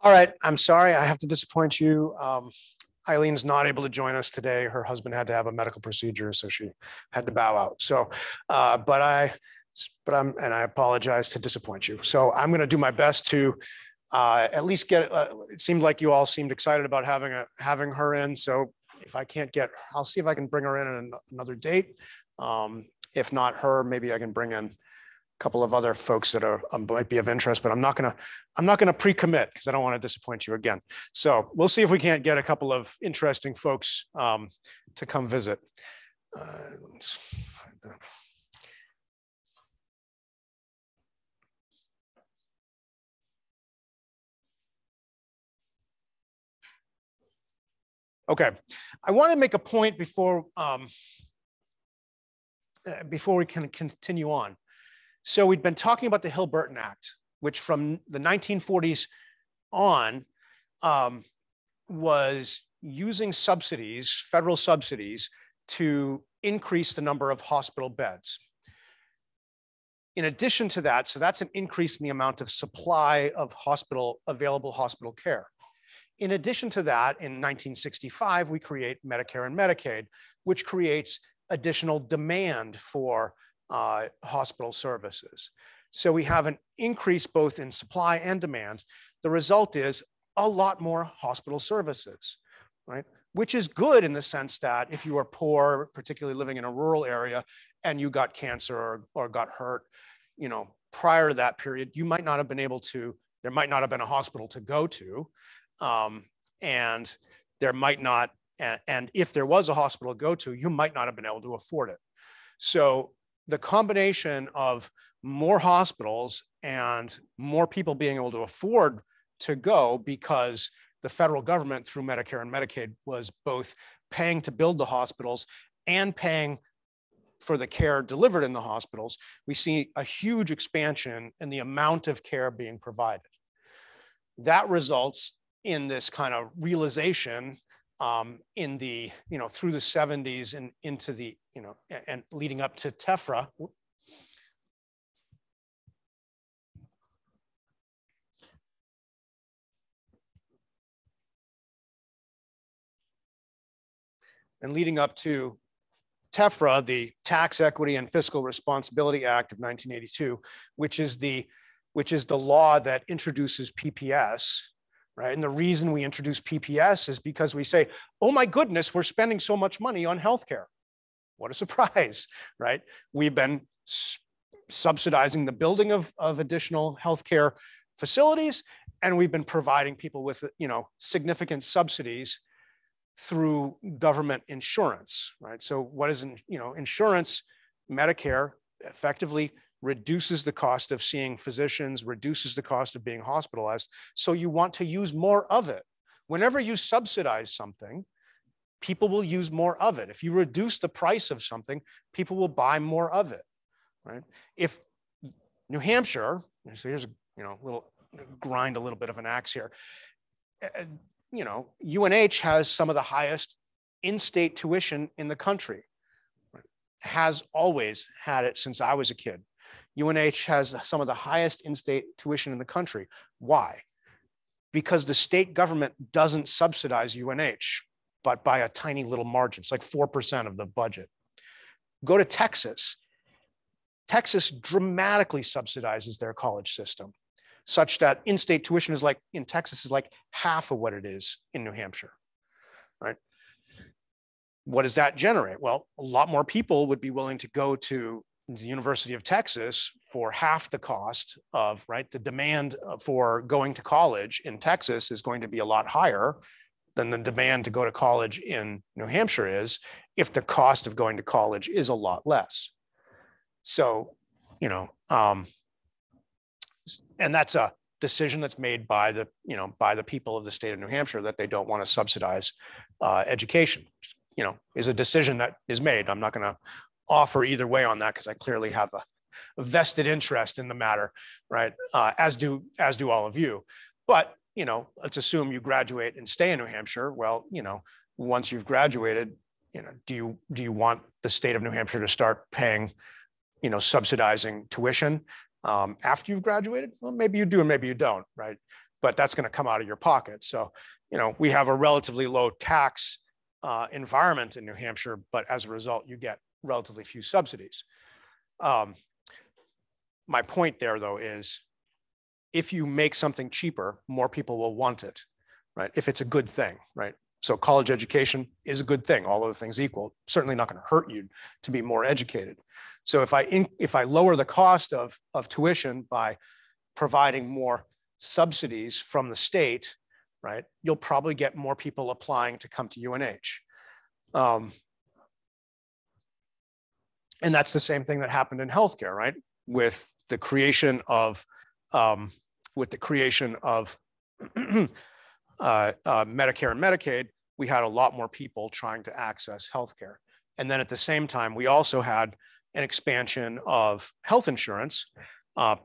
All right, I'm sorry, I have to disappoint you. Eileen's not able to join us today. Her husband had to have a medical procedure, so she had to bow out. So, but I apologize to disappoint you. So I'm going to do my best to at least get. It seemed like you all seemed excited about having her in. So if I can't get, I'll see if I can bring her in another date. If not her, maybe I can bring in couple of other folks that might be of interest, but I'm not gonna pre-commit because I don't want to disappoint you again. So we'll see if we can't get a couple of interesting folks to come visit. Okay, I want to make a point before we can continue on. So we've been talking about the Hill-Burton Act, which from the 1940s on was using subsidies, federal subsidies, to increase the number of hospital beds. In addition to that, so that's an increase in the amount of supply of available hospital care. In addition to that, in 1965, we create Medicare and Medicaid, which creates additional demand for hospital services. So we have an increase both in supply and demand. The result is a lot more hospital services, right? Which is good in the sense that if you are poor, particularly living in a rural area, and you got cancer or got hurt, prior to that period, you might not have been able to, there might not have been a hospital to go to. And there might not, and if there was a hospital to go to, you might not have been able to afford it. So the combination of more hospitals and more people being able to afford to go because the federal government through Medicare and Medicaid was both paying to build the hospitals and paying for the care delivered in the hospitals, we see a huge expansion in the amount of care being provided. That results in this kind of realization in the, through the 70s and into the, and leading up to TEFRA. And leading up to TEFRA, the Tax Equity and Fiscal Responsibility Act of 1982, which is the law that introduces PPS. Right? And the reason we introduce PPS is because we say, oh my goodness, we're spending so much money on healthcare. What a surprise, right? We've been subsidizing the building of additional healthcare facilities, and we've been providing people with, significant subsidies through government insurance, right? So what is, insurance, Medicare effectively reduces the cost of seeing physicians, reduces the cost of being hospitalized. So you want to use more of it. Whenever you subsidize something, people will use more of it. If you reduce the price of something, people will buy more of it, right? If New Hampshire, so here's grind a little bit of an axe here. UNH has some of the highest in-state tuition in the country. Right? Has always had it since I was a kid. UNH has some of the highest in-state tuition in the country. Why? Because the state government doesn't subsidize UNH, but by a tiny little margin. It's like 4% of the budget. Go to Texas. Texas dramatically subsidizes their college system, such that in-state tuition is in Texas is like half of what it is in New Hampshire, right? What does that generate? Well, a lot more people would be willing to go to the University of Texas for half the cost of, right? The demand for going to college in Texas is going to be a lot higher than the demand to go to college in New Hampshire is, if the cost of going to college is a lot less. So, and that's a decision that's made by the, by the people of the state of New Hampshire that they don't want to subsidize education, is a decision that is made. I'm not going to offer either way on that because I clearly have a vested interest in the matter, right? As do all of you. But, let's assume you graduate and stay in New Hampshire. Well, once you've graduated, do you want the state of New Hampshire to start paying, subsidizing tuition after you've graduated? Well, maybe you do and maybe you don't, right? but that's going to come out of your pocket. So, we have a relatively low tax environment in New Hampshire, but as a result, you get relatively few subsidies. My point there, though, is if you make something cheaper, more people will want it, right? If it's a good thing, right? So college education is a good thing, all other things equal. Certainly not going to hurt you to be more educated. So if I lower the cost of tuition by providing more subsidies from the state, right, you'll probably get more people applying to come to UNH. And that's the same thing that happened in healthcare, right? With the creation of Medicare and Medicaid, we had a lot more people trying to access healthcare. And then at the same time, we also had an expansion of health insurance,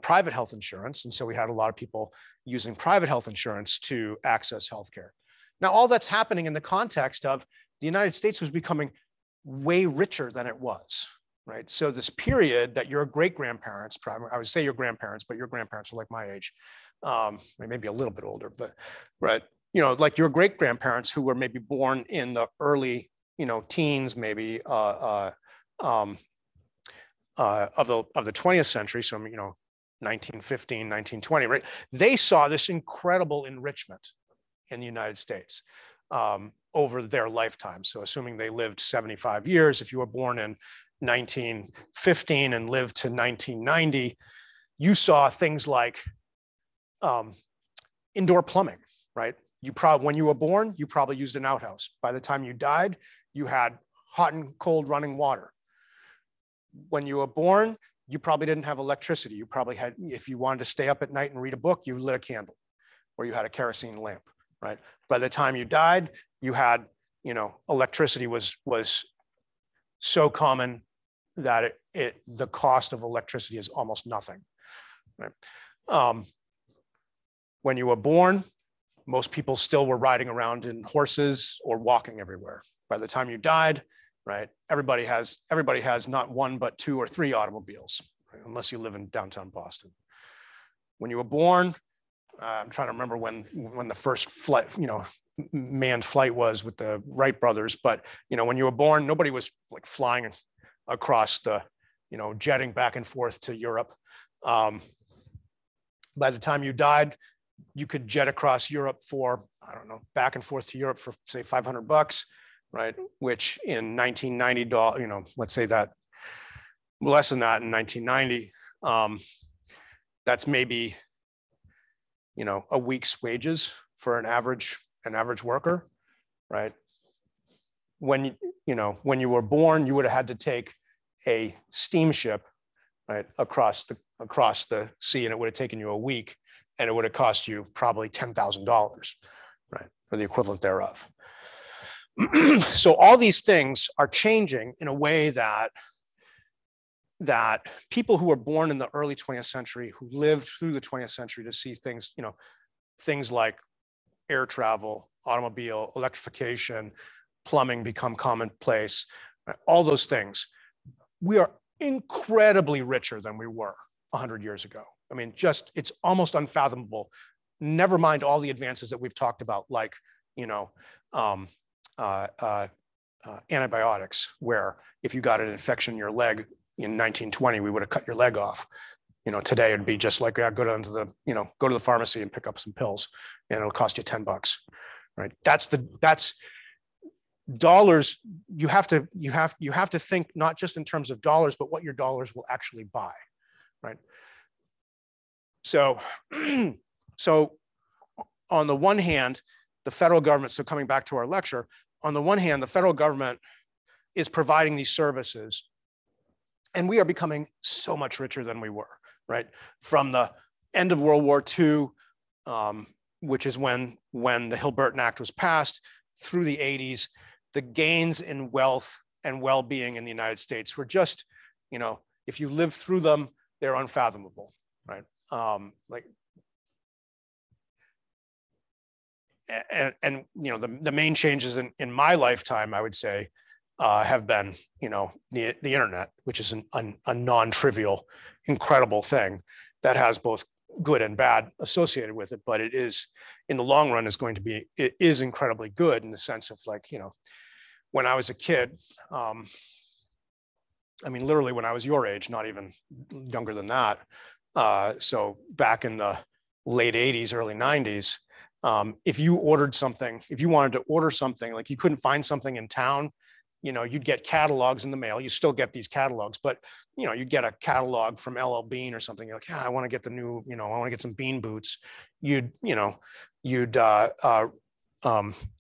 private health insurance. And so we had a lot of people using private health insurance to access healthcare. Now, all that's happening in the context of the United States was becoming way richer than it was, right? So this period that your great-grandparents, I would say your grandparents, but your grandparents are like my age, maybe a little bit older, but right, like your great-grandparents who were maybe born in the early, teens, maybe of the 20th century, so 1915, 1920, right? They saw this incredible enrichment in the United States over their lifetime. So assuming they lived 75 years, if you were born in 1915 and lived to 1990, you saw things like indoor plumbing, right? When you were born, you probably used an outhouse. By the time you died, you had hot and cold running water. When you were born, you probably didn't have electricity. You probably had, if you wanted to stay up at night and read a book, you lit a candle or you had a kerosene lamp, right? By the time you died, you had, electricity was so common that the cost of electricity is almost nothing, right? When you were born, most people still were riding around in horses or walking everywhere. By the time you died, right, everybody has not one, but 2 or 3 automobiles, right? Unless you live in downtown Boston. When you were born, I'm trying to remember when the first flight, manned flight was with the Wright brothers, but when you were born, nobody was like flying across the, jetting back and forth to Europe. By the time you died, you could jet across Europe for, I don't know, back and forth to Europe for say $500, right? Which in 1990, let's say that less than that in 1990, that's maybe, a week's wages for an average worker, right? When you were born, you would have had to take a steamship, right, across the sea, and it would have taken you a week, and it would have cost you probably $10,000, right, or the equivalent thereof. So all these things are changing in a way that people who were born in the early 20th century, who lived through the 20th century to see things, things like air travel, automobile, electrification, plumbing become commonplace, right? All those things. We are incredibly richer than we were 100 years ago. I mean, it's almost unfathomable. Never mind all the advances that we've talked about, like, antibiotics, where if you got an infection in your leg in 1920, we would have cut your leg off. Today it'd be just like, go to the pharmacy and pick up some pills, and it'll cost you $10, right? That's dollars. You have to think not just in terms of dollars, but what your dollars will actually buy, right? So on the one hand, the federal government, so coming back to our lecture, on the one hand, the federal government is providing these services, and we are becoming so much richer than we were, right? From the end of World War II, which is when the Hill-Burton Act was passed, through the 80s, the gains in wealth and well-being in the United States were just, if you live through them, they're unfathomable, right? The main changes in my lifetime, I would say, have been, the internet, which is a non-trivial, incredible thing that has both good and bad associated with it, but it is, in the long run, it is incredibly good in the sense of, like, when I was a kid, I mean, literally when I was your age, not even younger than that. So back in the late 80s, early 90s, if you ordered something, if you wanted to order something, like you couldn't find something in town, you'd get catalogs in the mail. You still get these catalogs, but you'd get a catalog from LL Bean or something. You're like, yeah, I want to get the new, I want to get some bean boots. You'd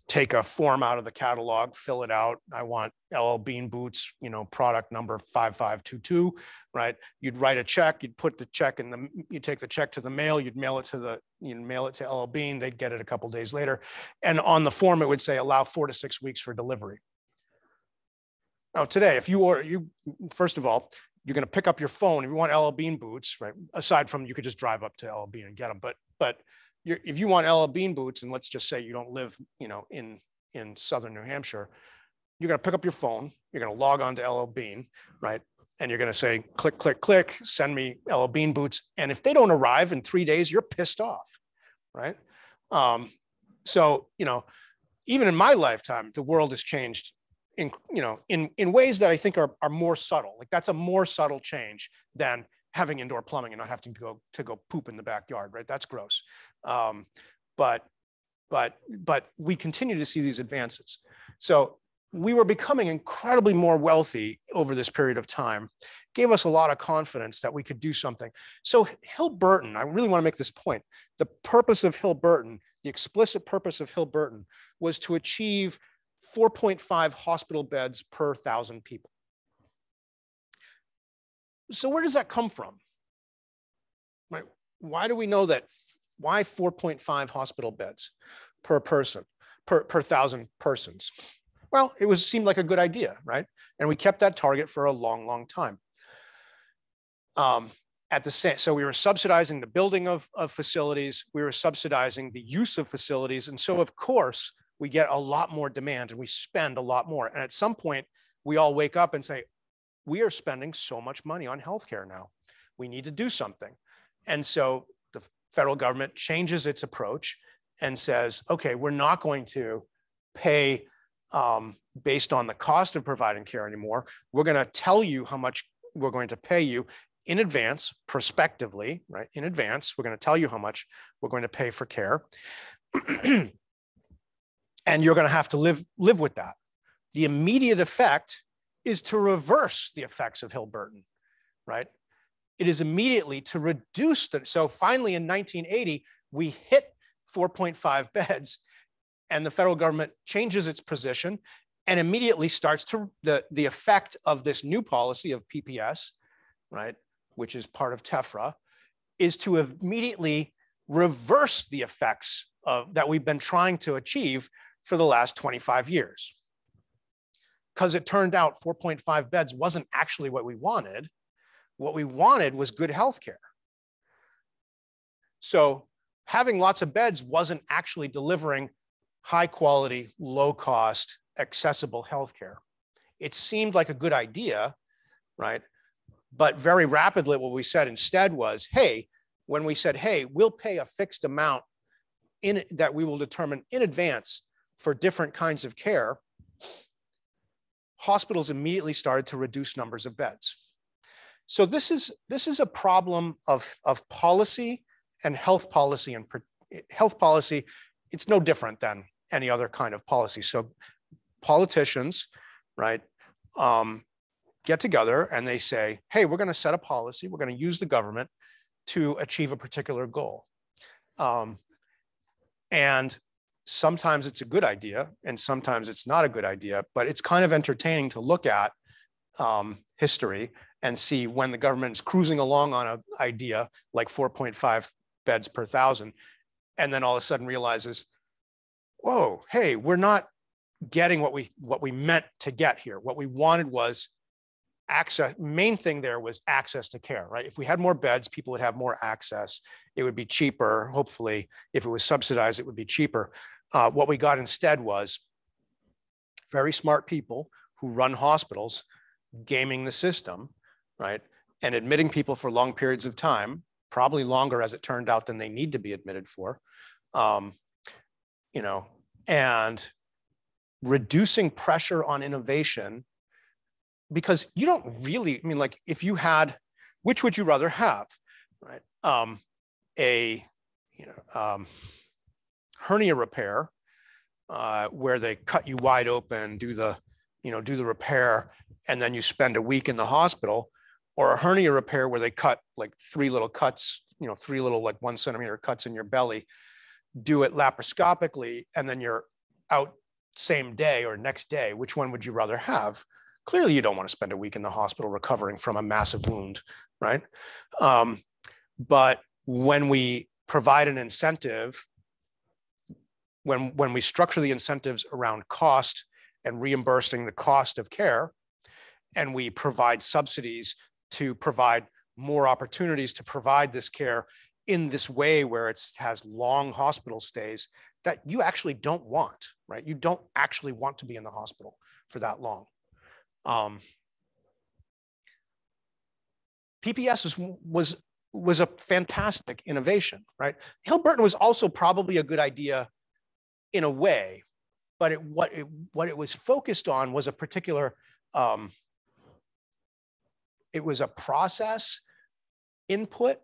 take a form out of the catalog, fill it out. I want LL Bean boots, product number 5522, right? You'd write a check, you'd put the check you'd take the check to the mail, you'd mail it to LL Bean, they'd get it a couple days later. And on the form, it would say allow 4 to 6 weeks for delivery. Now today, if you order, first of all, you're going to pick up your phone. If you want LL Bean boots, right? Aside from, you could just drive up to LL Bean and get them. But if you want LL Bean boots, and let's just say you don't live, in Southern New Hampshire, you're going to pick up your phone. You're going to log on to LL Bean, right? And you're going to say, click, click, click, send me LL Bean boots. And if they don't arrive in 3 days, you're pissed off, right? So, even in my lifetime, the world has changed in ways that I think are more subtle. Like, that's a more subtle change than having indoor plumbing and not having to go poop in the backyard, right? That's gross. But we continue to see these advances. So we were becoming incredibly more wealthy over this period of time, gave us a lot of confidence that we could do something. So Hill-Burton, I really want to make this point. The purpose of Hill-Burton, the explicit purpose of Hill-Burton, was to achieve 4.5 hospital beds per 1,000 people. So where does that come from? Right? Why do we know that? Why 4.5 hospital beds per person, per 1,000 persons? Well, seemed like a good idea, right? And we kept that target for a long, long time. So we were subsidizing the building of facilities. We were subsidizing the use of facilities. And so, of course, we get a lot more demand and we spend a lot more. And at some point, we all wake up and say, we are spending so much money on healthcare now. We need to do something. And so the federal government changes its approach and says, okay, we're not going to pay based on the cost of providing care anymore. We're going to tell you how much we're going to pay you in advance, prospectively, right? In advance, we're going to tell you how much we're going to pay for care. And you're going to have to live with that. The immediate effect is to reverse the effects of Hill-Burton, right? It is immediately to reduce so finally in 1980, we hit 4.5 beds and the federal government changes its position and immediately starts to, the effect of this new policy of PPS, right, which is part of TEFRA, is to immediately reverse the effects that we've been trying to achieve for the last 25 years. Because it turned out 4.5 beds wasn't actually what we wanted. What we wanted was good healthcare. So having lots of beds wasn't actually delivering high quality, low cost, accessible healthcare. It seemed like a good idea, right? But very rapidly, what we said instead was, hey, when we said, hey, we'll pay a fixed amount that we will determine in advance for different kinds of care, hospitals immediately started to reduce numbers of beds. So this is a problem of policy and health policy. And health policy, it's no different than any other kind of policy. So politicians, right, get together and they say, hey, we're going to set a policy. We're going to use the government to achieve a particular goal. And sometimes it's a good idea and sometimes it's not a good idea, but it's kind of entertaining to look at history and see when the government is cruising along on an idea like 4.5 beds per 1,000, and then all of a sudden realizes, whoa, hey, we're not getting what we meant to get here. What we wanted was access. Main thing there was access to care, right? If we had more beds, people would have more access. It would be cheaper. Hopefully, if it was subsidized, it would be cheaper. What we got instead was very smart people who run hospitals gaming the system, right? And admitting people for long periods of time probably longer as it turned out than they need to be admitted for, you know, and reducing pressure on innovation, because you don't really, I mean, like if you had, which would you rather have, right? Hernia repair, where they cut you wide open, do the repair, and then you spend a week in the hospital, or a hernia repair where they cut like 3 little cuts, 3 little like 1 centimeter cuts in your belly, do it laparoscopically, and then you're out same day or next day. Which one would you rather have? Clearly, you don't want to spend a week in the hospital recovering from a massive wound, right? But when we provide an incentive, when we structure the incentives around cost and reimbursing the cost of care, and we provide subsidies to provide more opportunities to provide this care in this way where it has long hospital stays that you actually don't want, right? You don't actually want to be in the hospital for that long. PPS was a fantastic innovation, right? Hill-Burton was also probably a good idea in a way, but what it was focused on was a particular, it was a process input.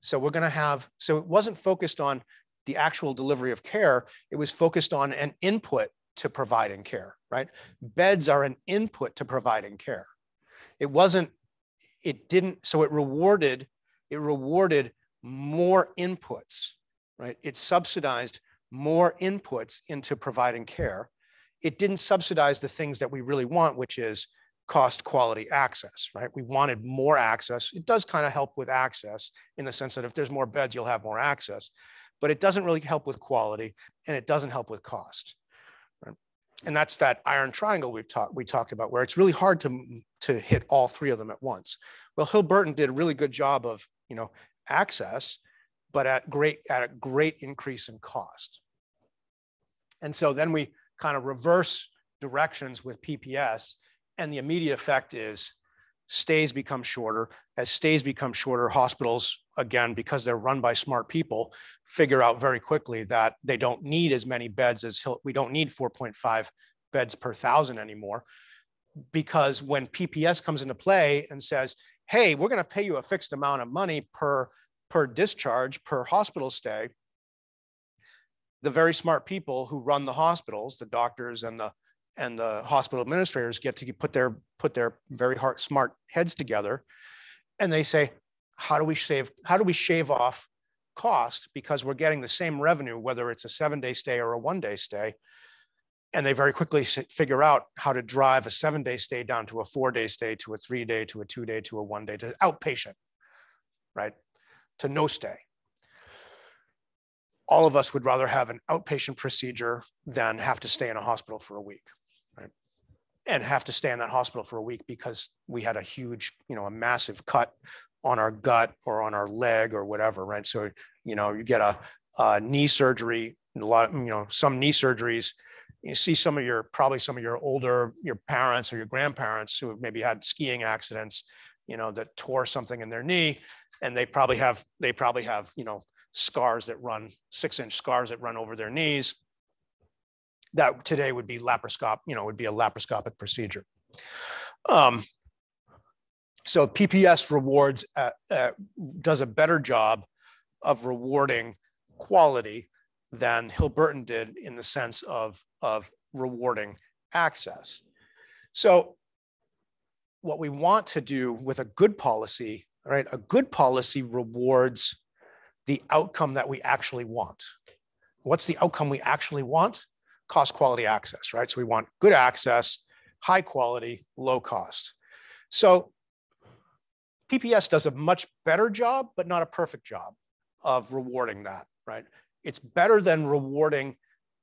So it wasn't focused on the actual delivery of care. It was focused on an input to providing care, right? Beds are an input to providing care. It rewarded more inputs, right? It subsidized more inputs into providing care. It didn't subsidize the things that we really want, which is cost, quality, access, right? We wanted more access. It does kind of help with access in the sense that if there's more beds, you'll have more access, but it doesn't really help with quality, and it doesn't help with cost, right? And that's that iron triangle we talked about, where it's really hard to hit all 3 of them at once. Well, Hill-Burton did a really good job of, access, but at a great increase in cost. And so then we kind of reverse directions with PPS, and the immediate effect is stays become shorter. As stays become shorter, hospitals, again, because they're run by smart people, figure out very quickly that they don't need as many beds as we don't need 4.5 beds per 1,000 anymore. Because when PPS comes into play and says, hey, we're going to pay you a fixed amount of money per discharge, per hospital stay, the very smart people who run the hospitals, the doctors and the hospital administrators, get to put their very smart heads together, and they say, how do we shave off cost, because we're getting the same revenue whether it's a 7-day stay or a 1-day stay. And they very quickly figure out how to drive a 7-day stay down to a 4-day stay, to a 3-day, to a 2-day, to a 1-day, to outpatient, right? To no stay. All of us would rather have an outpatient procedure than have to stay in a hospital for a week, right? And have to stay in that hospital for a week because we had a huge, a massive cut on our gut or on our leg or whatever, right? So, you get a knee surgery, some knee surgeries. You see probably some of your parents or your grandparents who have maybe had skiing accidents, that tore something in their knee, and they probably have scars that run 6-inch scars that run over their knees. That today would be would be a laparoscopic procedure. So PPS does a better job of rewarding quality than Hill-Burton did in the sense of rewarding access. So what we want to do with a good policy, right? A good policy rewards the outcome that we actually want. What's the outcome we actually want? Cost, quality, access, right? So we want good access, high quality, low cost. So PPS does a much better job, but not a perfect job of rewarding that, right? It's better than rewarding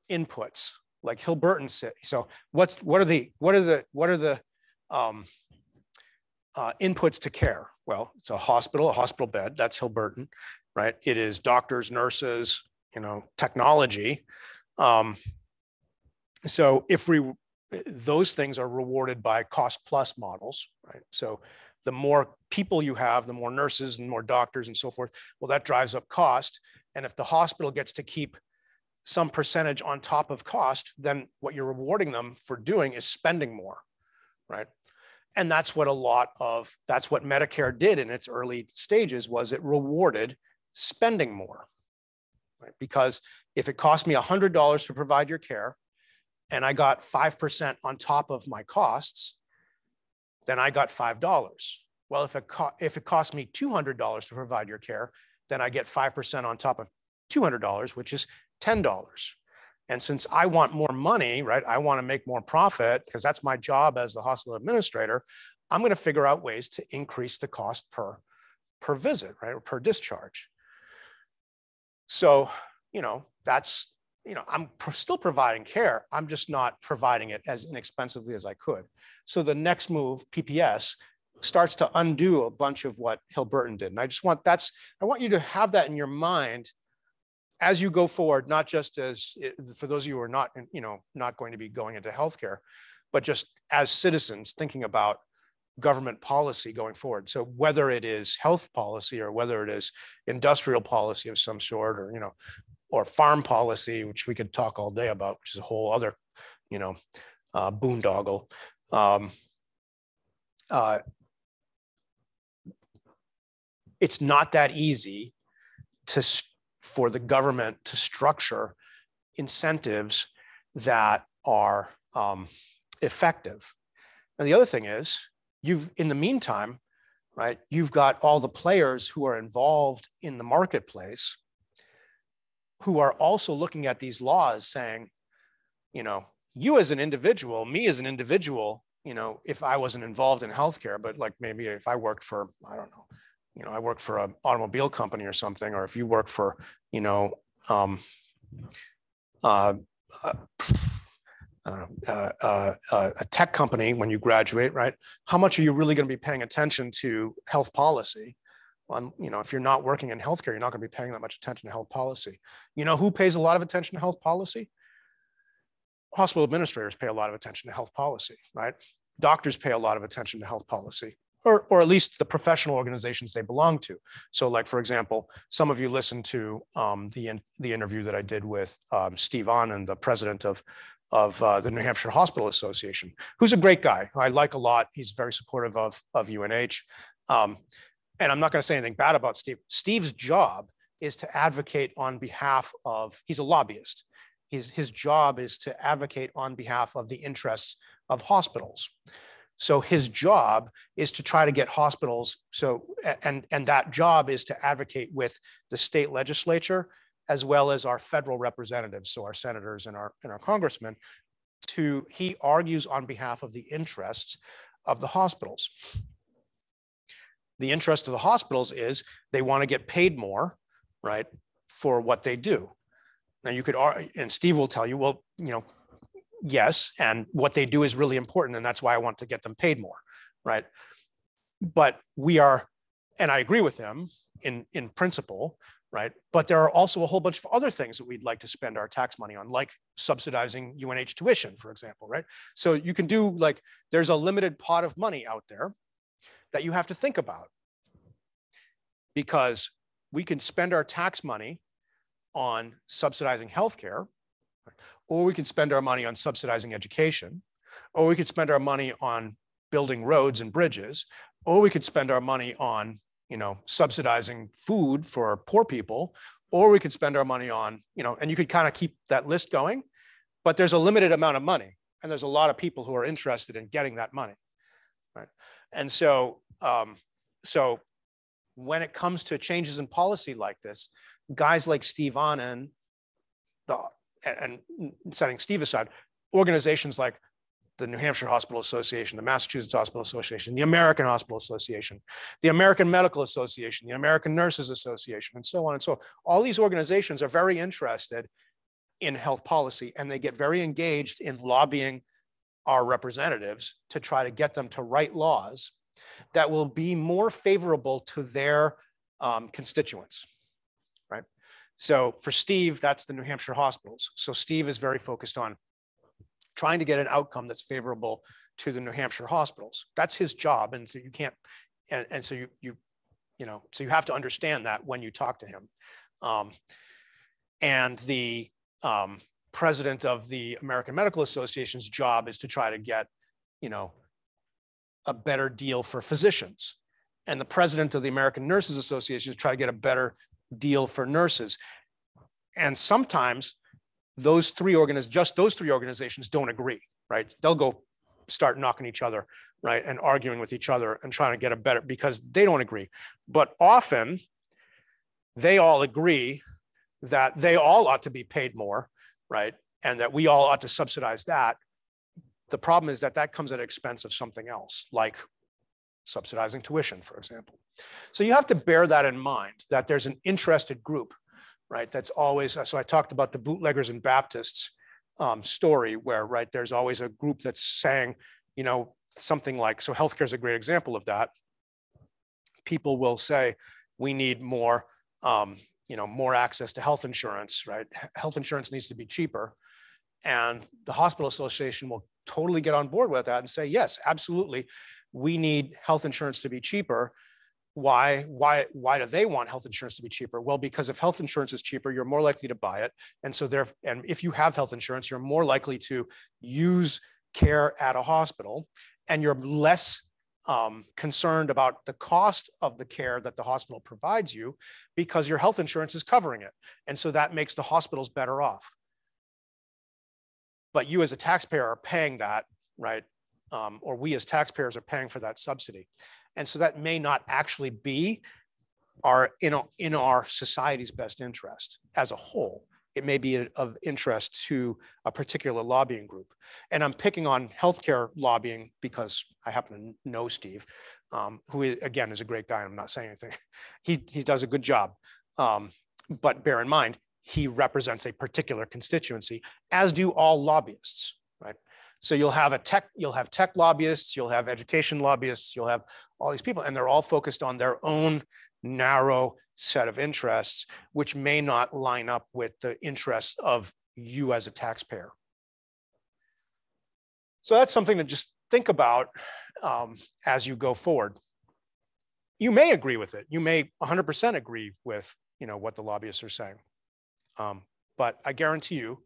inputs like Hill-Burton said. So what are the inputs to care? Well, it's a hospital bed. That's Hill-Burton, right? It is doctors, nurses, technology. So those things are rewarded by cost plus models, right? So the more people you have, the more nurses and more doctors and so forth, well, that drives up cost. And if the hospital gets to keep some percentage on top of cost, then what you're rewarding them for doing is spending more, right? And that's what that's what Medicare did in its early stages, was it rewarded spending more, right? Because if it cost me $100 to provide your care and I got 5% on top of my costs, then I got $5. Well, if it cost me $200 to provide your care, then I get 5% on top of $200, which is $10. And since I want more money, right, I want to make more profit because that's my job as the hospital administrator, I'm going to figure out ways to increase the cost per visit, right, or per discharge. So, that's, I'm still providing care. I'm just not providing it as inexpensively as I could. So the next move, PPS, starts to undo a bunch of what Hill-Burton did. And I want you to have that in your mind as you go forward, not just as, for those of you who are not, not going to be going into healthcare, but just as citizens thinking about government policy going forward. So whether it is health policy or whether it is industrial policy of some sort, or, or farm policy, which we could talk all day about, which is a whole other, boondoggle. It's not that easy for the government to structure incentives that are effective. And the other thing is, in the meantime, right, you've got all the players who are involved in the marketplace who are also looking at these laws saying, you as an individual, me as an individual, if I wasn't involved in healthcare, but like maybe if I worked for, I don't know, I work for an automobile company or something, or if you work for, a tech company when you graduate, right? How much are you really going to be paying attention to health policy? If you're not working in healthcare, you're not going to be paying that much attention to health policy. Who pays a lot of attention to health policy? Hospital administrators pay a lot of attention to health policy, right? Doctors pay a lot of attention to health policy. Or at least the professional organizations they belong to. So like, for example, some of you listened to the interview that I did with Steve Anand, the president of the New Hampshire Hospital Association, who's a great guy, who I like a lot. He's very supportive of UNH. And I'm not going to say anything bad about Steve. Steve's job is to advocate on behalf of, he's a lobbyist. His job is to advocate on behalf of the interests of hospitals. So his job is to try to get hospitals. And that job is to advocate with the state legislature, as well as our federal representatives, so our senators and our congressmen. He argues on behalf of the interests of the hospitals. The interest of the hospitals is they want to get paid more, right, for what they do. Now you could, and Steve will tell you, well, yes, and what they do is really important, and that's why I want to get them paid more, right? But and I agree with him in principle, right? But there are also a whole bunch of other things that we'd like to spend our tax money on, like subsidizing UNH tuition, for example, right? So you can do, like, there's a limited pot of money out there that you have to think about, because we can spend our tax money on subsidizing healthcare, or we can spend our money on subsidizing education, or we could spend our money on building roads and bridges, or we could spend our money on, subsidizing food for poor people, or we could spend our money on, and you could kind of keep that list going, but there's a limited amount of money, and there's a lot of people who are interested in getting that money, right? And so, when it comes to changes in policy like this, guys like Steve Anand, and setting Steve aside, organizations like the New Hampshire Hospital Association, the Massachusetts Hospital Association, the American Hospital Association, the American Medical Association, the American Nurses Association, and so on and so on. All these organizations are very interested in health policy, and they get very engaged in lobbying our representatives to try to get them to write laws that will be more favorable to their constituents, right? So for Steve, that's the New Hampshire hospitals. So Steve is very focused on trying to get an outcome that's favorable to the New Hampshire hospitals. That's his job. And so you can't, and so so you have to understand that when you talk to him. And the president of the American Medical Association's job is to try to get, a better deal for physicians. And the president of the American Nurses Association is trying to get a better deal for nurses. And sometimes those three organizations don't agree, right? They'll go start knocking each other, right? And arguing with each other and trying to get a better, because they don't agree. But often they all agree that they all ought to be paid more, right? And that we all ought to subsidize that. The problem is that that comes at the expense of something else, like subsidizing tuition, for example. So you have to bear that in mind, that there's an interested group, right? That's always, so I talked about the bootleggers and Baptists story where, right, there's always a group that's saying, something like, so healthcare is a great example of that. People will say, we need more, more access to health insurance, right? Health insurance needs to be cheaper. And the hospital association will totally get on board with that and say, yes, absolutely. We need health insurance to be cheaper. Why do they want health insurance to be cheaper? Well, because if health insurance is cheaper, you're more likely to buy it. And so and if you have health insurance, you're more likely to use care at a hospital, and you're less concerned about the cost of the care that the hospital provides you because your health insurance is covering it. And so that makes the hospitals better off. But you as a taxpayer are paying that, right? Or we as taxpayers are paying for that subsidy. And so that may not actually be in our society's best interest as a whole. It may be of interest to a particular lobbying group. And I'm picking on healthcare lobbying because I happen to know Steve, who again is a great guy. I'm not saying anything. He does a good job. But bear in mind, he represents a particular constituency, as do all lobbyists, right? So you'll have tech lobbyists, you'll have education lobbyists, you'll have all these people, and they're all focused on their own narrow set of interests, which may not line up with the interests of you as a taxpayer. So that's something to just think about as you go forward. You may agree with it. You may 100% agree with what the lobbyists are saying. But I guarantee you,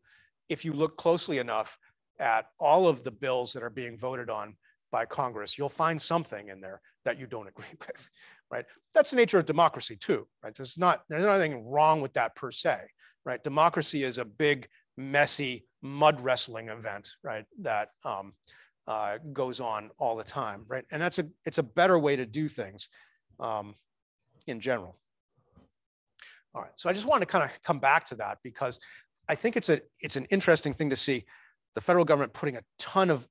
if you look closely enough at all of the bills that are being voted on by Congress, you'll find something in there that you don't agree with, right? That's the nature of democracy too, right? There's nothing wrong with that per se, right? Democracy is a big, messy mud wrestling event, right? That goes on all the time, right? And it's a better way to do things in general. All right, so I just want to kind of come back to that because I think it's an interesting thing to see the federal government putting a ton of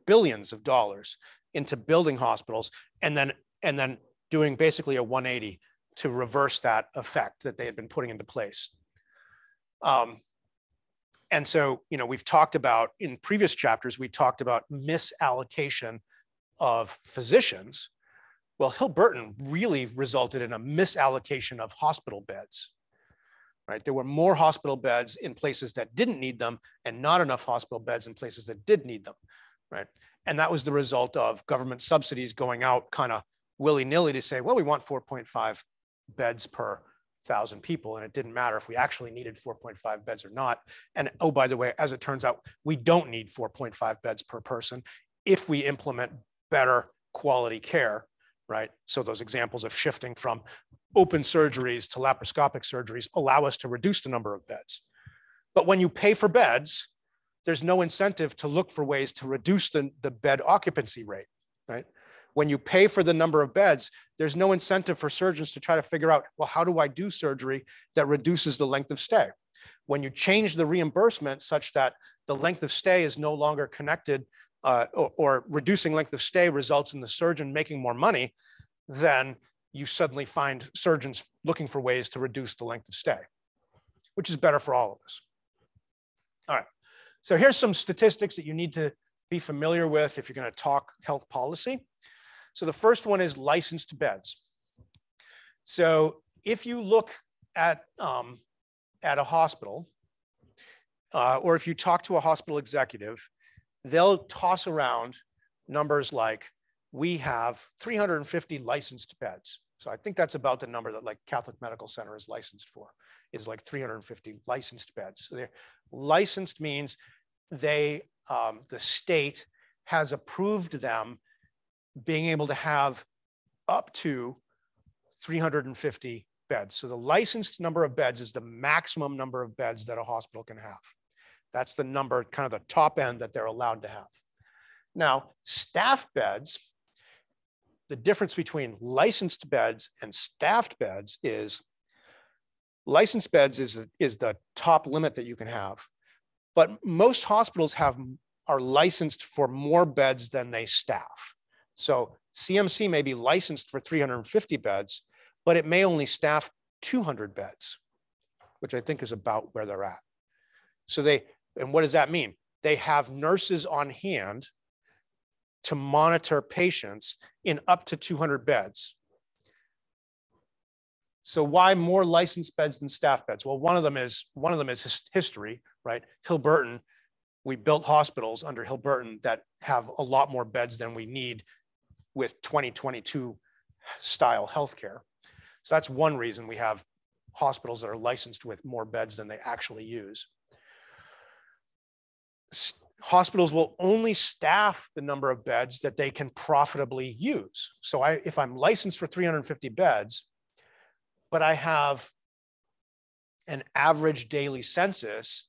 billions of dollars into building hospitals and then doing basically a 180 to reverse that effect that they had been putting into place. And so, we've talked about in previous chapters, we talked about misallocation of physicians. Well, Hill-Burton really resulted in a misallocation of hospital beds, right? There were more hospital beds in places that didn't need them and not enough hospital beds in places that did need them, right? And that was the result of government subsidies going out kind of willy-nilly to say, well, we want 4.5 beds per 1,000 people. And it didn't matter if we actually needed 4.5 beds or not. And oh, by the way, as it turns out, we don't need 4.5 beds per person if we implement better quality care, right? So those examples of shifting from open surgeries to laparoscopic surgeries allow us to reduce the number of beds. But when you pay for beds, there's no incentive to look for ways to reduce the bed occupancy rate, right? When you pay for the number of beds, there's no incentive for surgeons to try to figure out, well, how do I do surgery that reduces the length of stay? When you change the reimbursement such that the length of stay is no longer connected or reducing length of stay results in the surgeon making more money, then you suddenly find surgeons looking for ways to reduce the length of stay, which is better for all of us. All right, so here's some statistics that you need to be familiar with if you're going to talk health policy. So the first one is licensed beds. So if you look at a hospital, or if you talk to a hospital executive, they'll toss around numbers like we have 350 licensed beds. So I think that's about the number that like Catholic Medical Center is licensed for, is like 350 licensed beds. So they're licensed means they, the state has approved them being able to have up to 350 beds. So the licensed number of beds is the maximum number of beds that a hospital can have. That's the number, kind of the top end that they're allowed to have. Now, staffed beds, the difference between licensed beds and staffed beds is licensed beds is the top limit that you can have. But most hospitals are licensed for more beds than they staff. So CMC may be licensed for 350 beds, but it may only staff 200 beds, which I think is about where they're at. So and what does that mean? They have nurses on hand to monitor patients in up to 200 beds. So why more licensed beds than staff beds? Well, one of them is history, right? Hill-Burton, we built hospitals under Hill-Burton that have a lot more beds than we need with 2022 style healthcare. So that's one reason we have hospitals that are licensed with more beds than they actually use. Hospitals will only staff the number of beds that they can profitably use. So if I'm licensed for 350 beds, but I have an average daily census,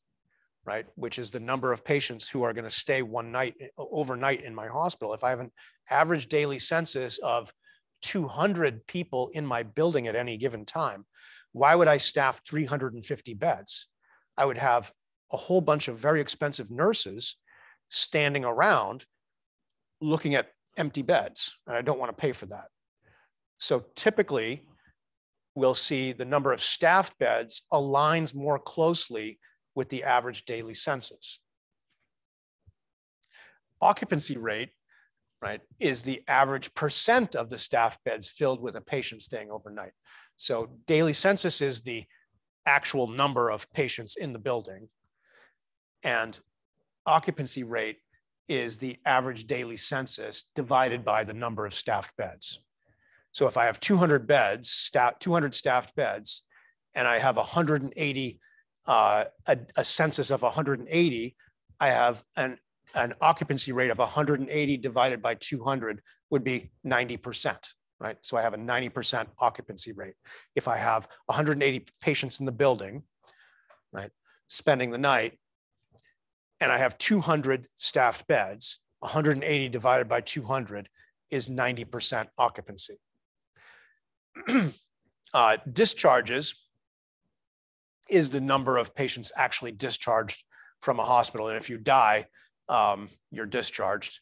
right, which is the number of patients who are going to stay overnight in my hospital. If I have an average daily census of 200 people in my building at any given time, why would I staff 350 beds? I would have a whole bunch of very expensive nurses standing around looking at empty beds, and I don't want to pay for that. So typically, we'll see the number of staffed beds aligns more closely with the average daily census. Occupancy rate, right, is the average percent of the staffed beds filled with a patient staying overnight. So daily census is the actual number of patients in the building, and occupancy rate is the average daily census divided by the number of staffed beds. So if I have 200 beds, 200 staffed beds, and I have 180, a census of 180, I have an occupancy rate of 180 divided by 200 would be 90%, right? So I have a 90% occupancy rate. If I have 180 patients in the building, right, spending the night, and I have 200 staffed beds, 180 divided by 200 is 90% occupancy. Discharges is the number of patients actually discharged from a hospital. And if you die, you're discharged.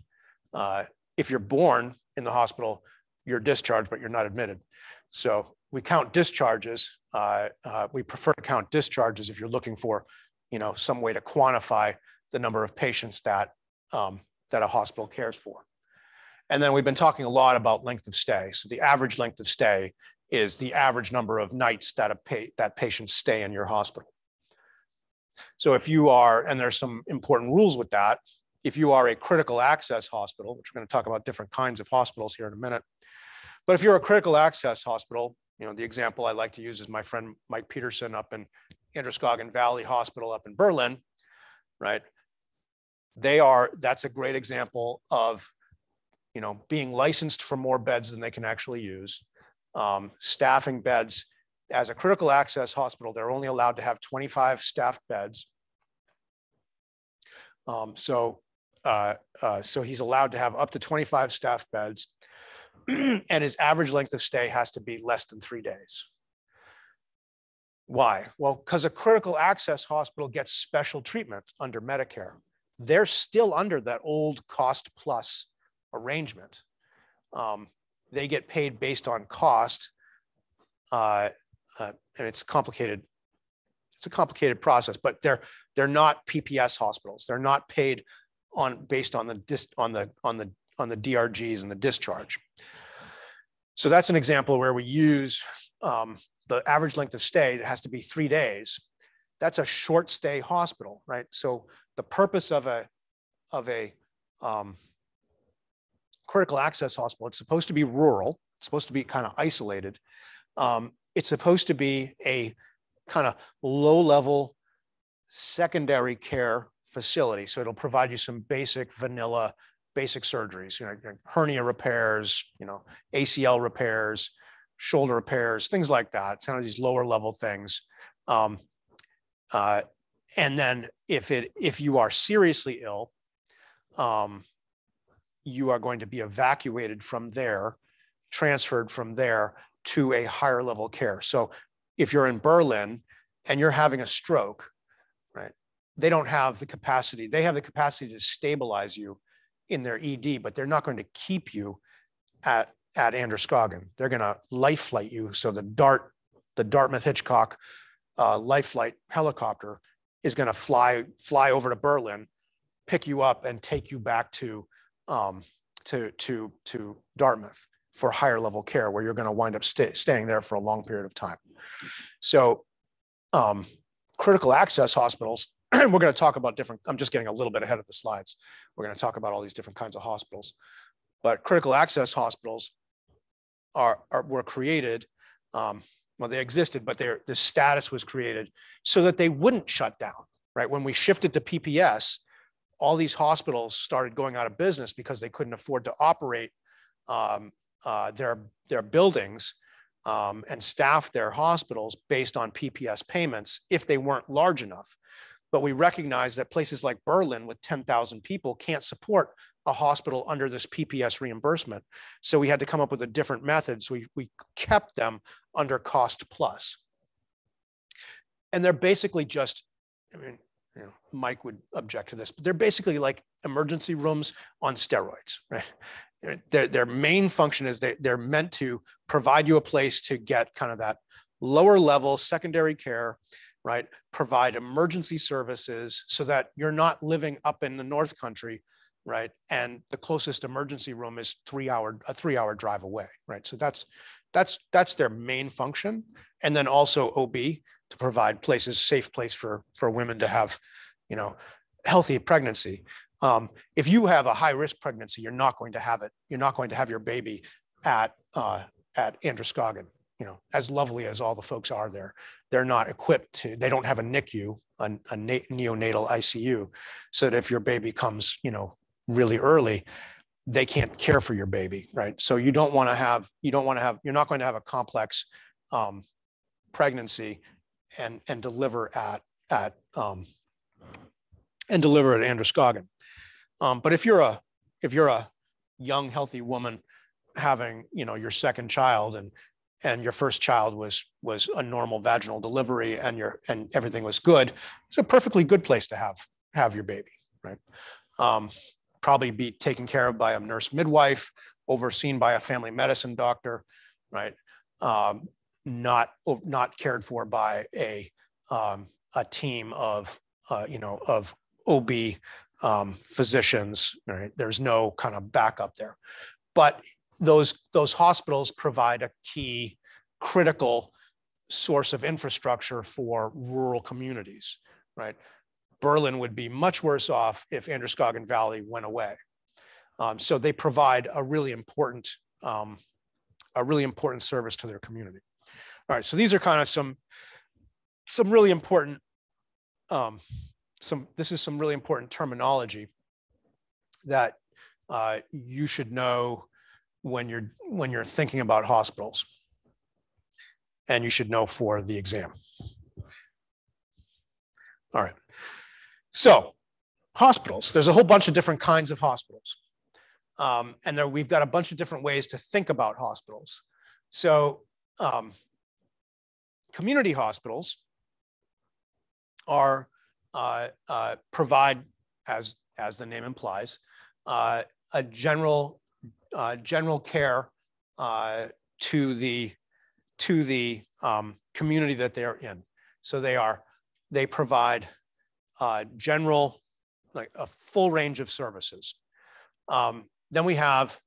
If you're born in the hospital, you're discharged, but you're not admitted. So we count discharges. We prefer to count discharges if you're looking for, some way to quantify the number of patients that a hospital cares for. And then we've been talking a lot about length of stay. So the average length of stay is the average number of nights that patients stay in your hospital. So if you are, and there's some important rules with that, if you are a critical access hospital, which we're going to talk about different kinds of hospitals here in a minute, but if you're a critical access hospital, the example I like to use is my friend Mike Peterson up in Androscoggin Valley Hospital up in Berlin, right? That's a great example of, being licensed for more beds than they can actually use. Staffing beds as a critical access hospital, they're only allowed to have 25 staffed beds. So he's allowed to have up to 25 staffed beds, and his average length of stay has to be less than 3 days. Why? Well, because a critical access hospital gets special treatment under Medicare. They're still under that old cost plus arrangement. They get paid based on cost, and it's complicated. It's a complicated process, but they're not PPS hospitals. They're not paid based on the DRGs and the discharge. So that's an example where we use the average length of stay that has to be 3 days. That's a short stay hospital, right? So the purpose of a critical access hospital, it's supposed to be rural. It's supposed to be kind of isolated. It's supposed to be a kind of low-level secondary care facility. So it'll provide you some basic vanilla, basic surgeries, hernia repairs, ACL repairs, shoulder repairs, things like that, kind of these lower level things. And then if you are seriously ill, you are going to be evacuated from there, transferred from there to a higher level care. So if you're in Berlin and you're having a stroke, right, they don't have the capacity. They have the capacity to stabilize you in their ED, but they're not going to keep you at Androscoggin. They're going to life flight you. So the Dartmouth Hitchcock life flight helicopter is going to fly over to Berlin, pick you up, and take you back to Dartmouth for higher level care, where you're going to wind up staying there for a long period of time. So critical access hospitals, we're going to talk about different, I'm just getting a little bit ahead of the slides. We're going to talk about all these different kinds of hospitals. But critical access hospitals were created, well, they existed, but the status was created so that they wouldn't shut down, right? When we shifted to PPS, all these hospitals started going out of business because they couldn't afford to operate their buildings and staff their hospitals based on PPS payments if they weren't large enough. But we recognize that places like Berlin with 10,000 people can't support a hospital under this PPS reimbursement. So we had to come up with a different method. So we kept them under cost plus. And they're basically just, I mean, Mike would object to this, but they're basically like emergency rooms on steroids, right? Their main function is they're meant to provide you a place to get kind of that lower level secondary care, right? Provide emergency services so that you're not living up in the North Country, right? And the closest emergency room is a 3-hour drive away, right? So that's their main function. And then also OB to provide safe place for women to have, healthy pregnancy. If you have a high risk pregnancy, you're not going to have it. You're not going to have your baby at Androscoggin. As lovely as all the folks are there, they're not equipped to, they don't have a NICU, a neonatal ICU, so that if your baby comes, really early, they can't care for your baby, right? So you're not going to have a complex pregnancy and deliver at Androscoggin. But if you're a young, healthy woman having, your second child and your first child was a normal vaginal delivery and everything was good, it's a perfectly good place to have your baby, right? Probably be taken care of by a nurse midwife, overseen by a family medicine doctor, right? Not cared for by a team of OB physicians, right? There's no kind of backup there, but those hospitals provide a key critical source of infrastructure for rural communities, right? Berlin would be much worse off if Androscoggin Valley went away. So they provide a really important service to their community. All right, so these are kind of some really important, this is some really important terminology that you should know when you're thinking about hospitals, and you should know for the exam. All right. So hospitals, there's a whole bunch of different kinds of hospitals. And we've got a bunch of different ways to think about hospitals. So community hospitals provide, as the name implies, a general care to the community that they're in. So they provide general, like a full range of services. Then we have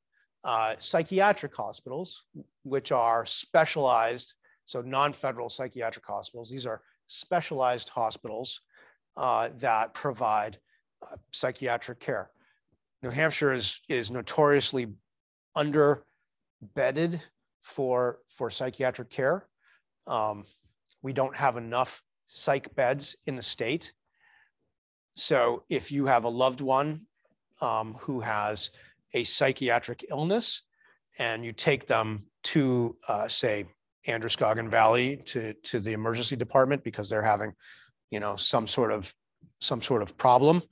psychiatric hospitals, which are specialized, so non-federal psychiatric hospitals. These are specialized hospitals that provide psychiatric care. New Hampshire is notoriously underbedded for psychiatric care. We don't have enough psych beds in the state. So if you have a loved one who has a psychiatric illness and you take them to, say, Androscoggin Valley to the emergency department because they're having, some sort of problem,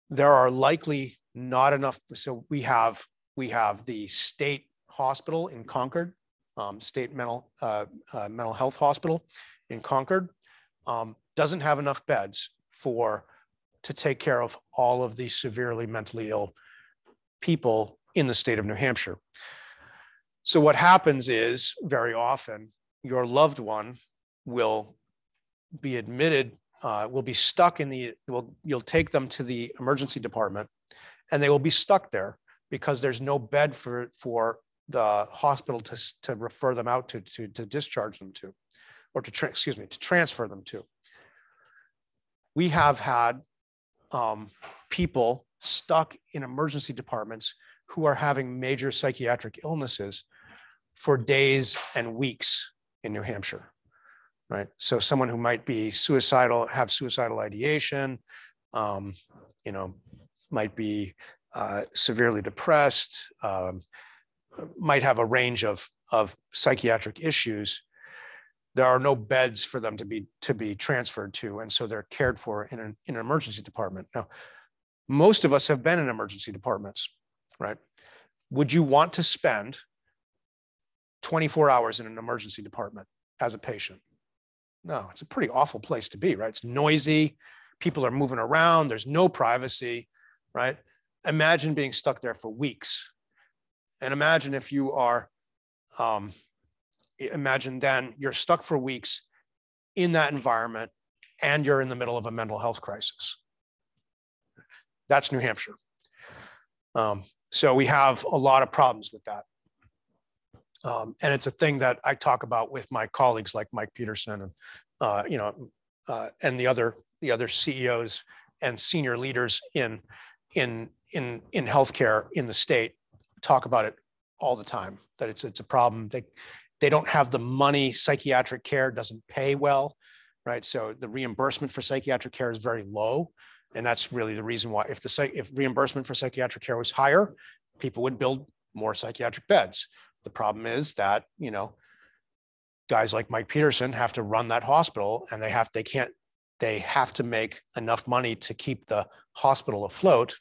there are likely not enough. So we have the state hospital in Concord, state mental health hospital in Concord, doesn't have enough beds to take care of all of the severely mentally ill people in the state of New Hampshire. So what happens is very often your loved one will be admitted, will be stuck you'll take them to the emergency department and they will be stuck there because there's no bed for the hospital to refer them out to discharge them to, or to transfer them to. We have had people stuck in emergency departments who are having major psychiatric illnesses for days and weeks in New Hampshire, right? So someone who might be suicidal, have suicidal ideation, might be severely depressed, might have a range of psychiatric issues. There are no beds for them to be transferred to, and so they're cared for in an emergency department. Now, most of us have been in emergency departments, right? Would you want to spend 24 hours in an emergency department as a patient? No, it's a pretty awful place to be, right? It's noisy, people are moving around, there's no privacy, right? Imagine being stuck there for weeks. And imagine if you are, imagine then you're stuck for weeks in that environment and you're in the middle of a mental health crisis. That's New Hampshire. So we have a lot of problems with that. And it's a thing that I talk about with my colleagues like Mike Peterson and the other CEOs and senior leaders in healthcare in the state talk about it all the time, that it's a problem. They don't have the money. Psychiatric care doesn't pay well, right? So the reimbursement for psychiatric care is very low. And that's really the reason why if reimbursement for psychiatric care was higher, people would build more psychiatric beds. The problem is that, guys like Mike Peterson have to run that hospital and they have to make enough money to keep the hospital afloat.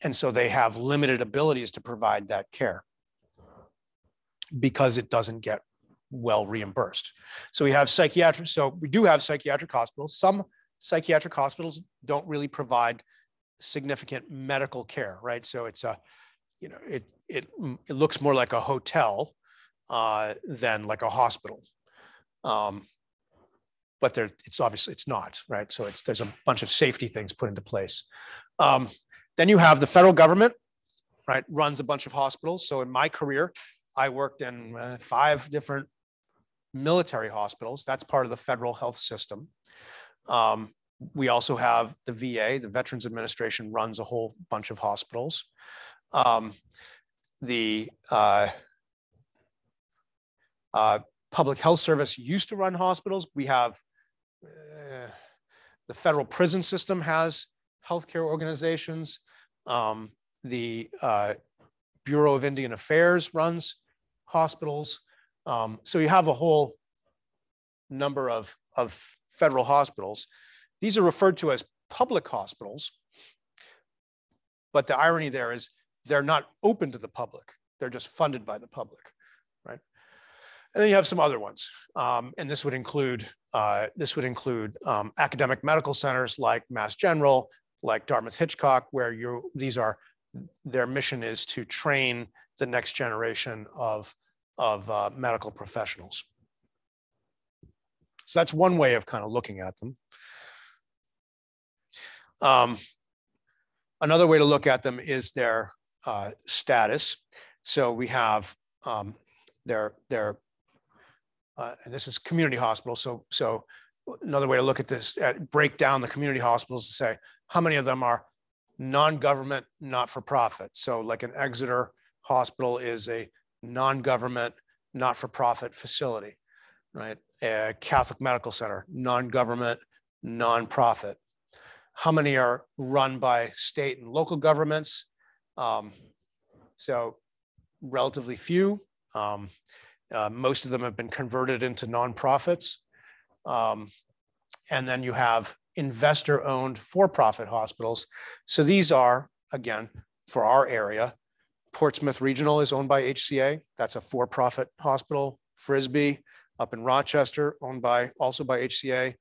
And so they have limited abilities to provide that care because it doesn't get well reimbursed. So we do have psychiatric hospitals. Some psychiatric hospitals don't really provide significant medical care, right? So it's it looks more like a hotel than like a hospital. But it's not, right? So there's a bunch of safety things put into place. Then you have the federal government, right? Runs a bunch of hospitals. So in my career, I worked in 5 different military hospitals. That's part of the federal health system. We also have the VA, the Veterans Administration, runs a whole bunch of hospitals. The Public Health Service used to run hospitals. We have the federal prison system has healthcare organizations. The Bureau of Indian Affairs runs hospitals. So you have a whole number of federal hospitals. These are referred to as public hospitals, but the irony there is they're not open to the public. They're just funded by the public, right? And then you have some other ones, and this would include academic medical centers like Mass General, like Dartmouth-Hitchcock, where their mission is to train the next generation of medical professionals. So that's one way of kind of looking at them. Another way to look at them is their status. So we have and this is community hospitals. So another way to look at this, break down the community hospitals to say how many of them are non-government, not-for-profit. So like an Exeter hospital is a non-government, not-for-profit facility, right? A Catholic Medical Center, non-government, non-profit. How many are run by state and local governments? So relatively few. Most of them have been converted into nonprofits. And then you have investor-owned for-profit hospitals. So these are, again, for our area, Portsmouth Regional is owned by HCA. That's a for-profit hospital. Frisbee up in Rochester, owned by also by HCA.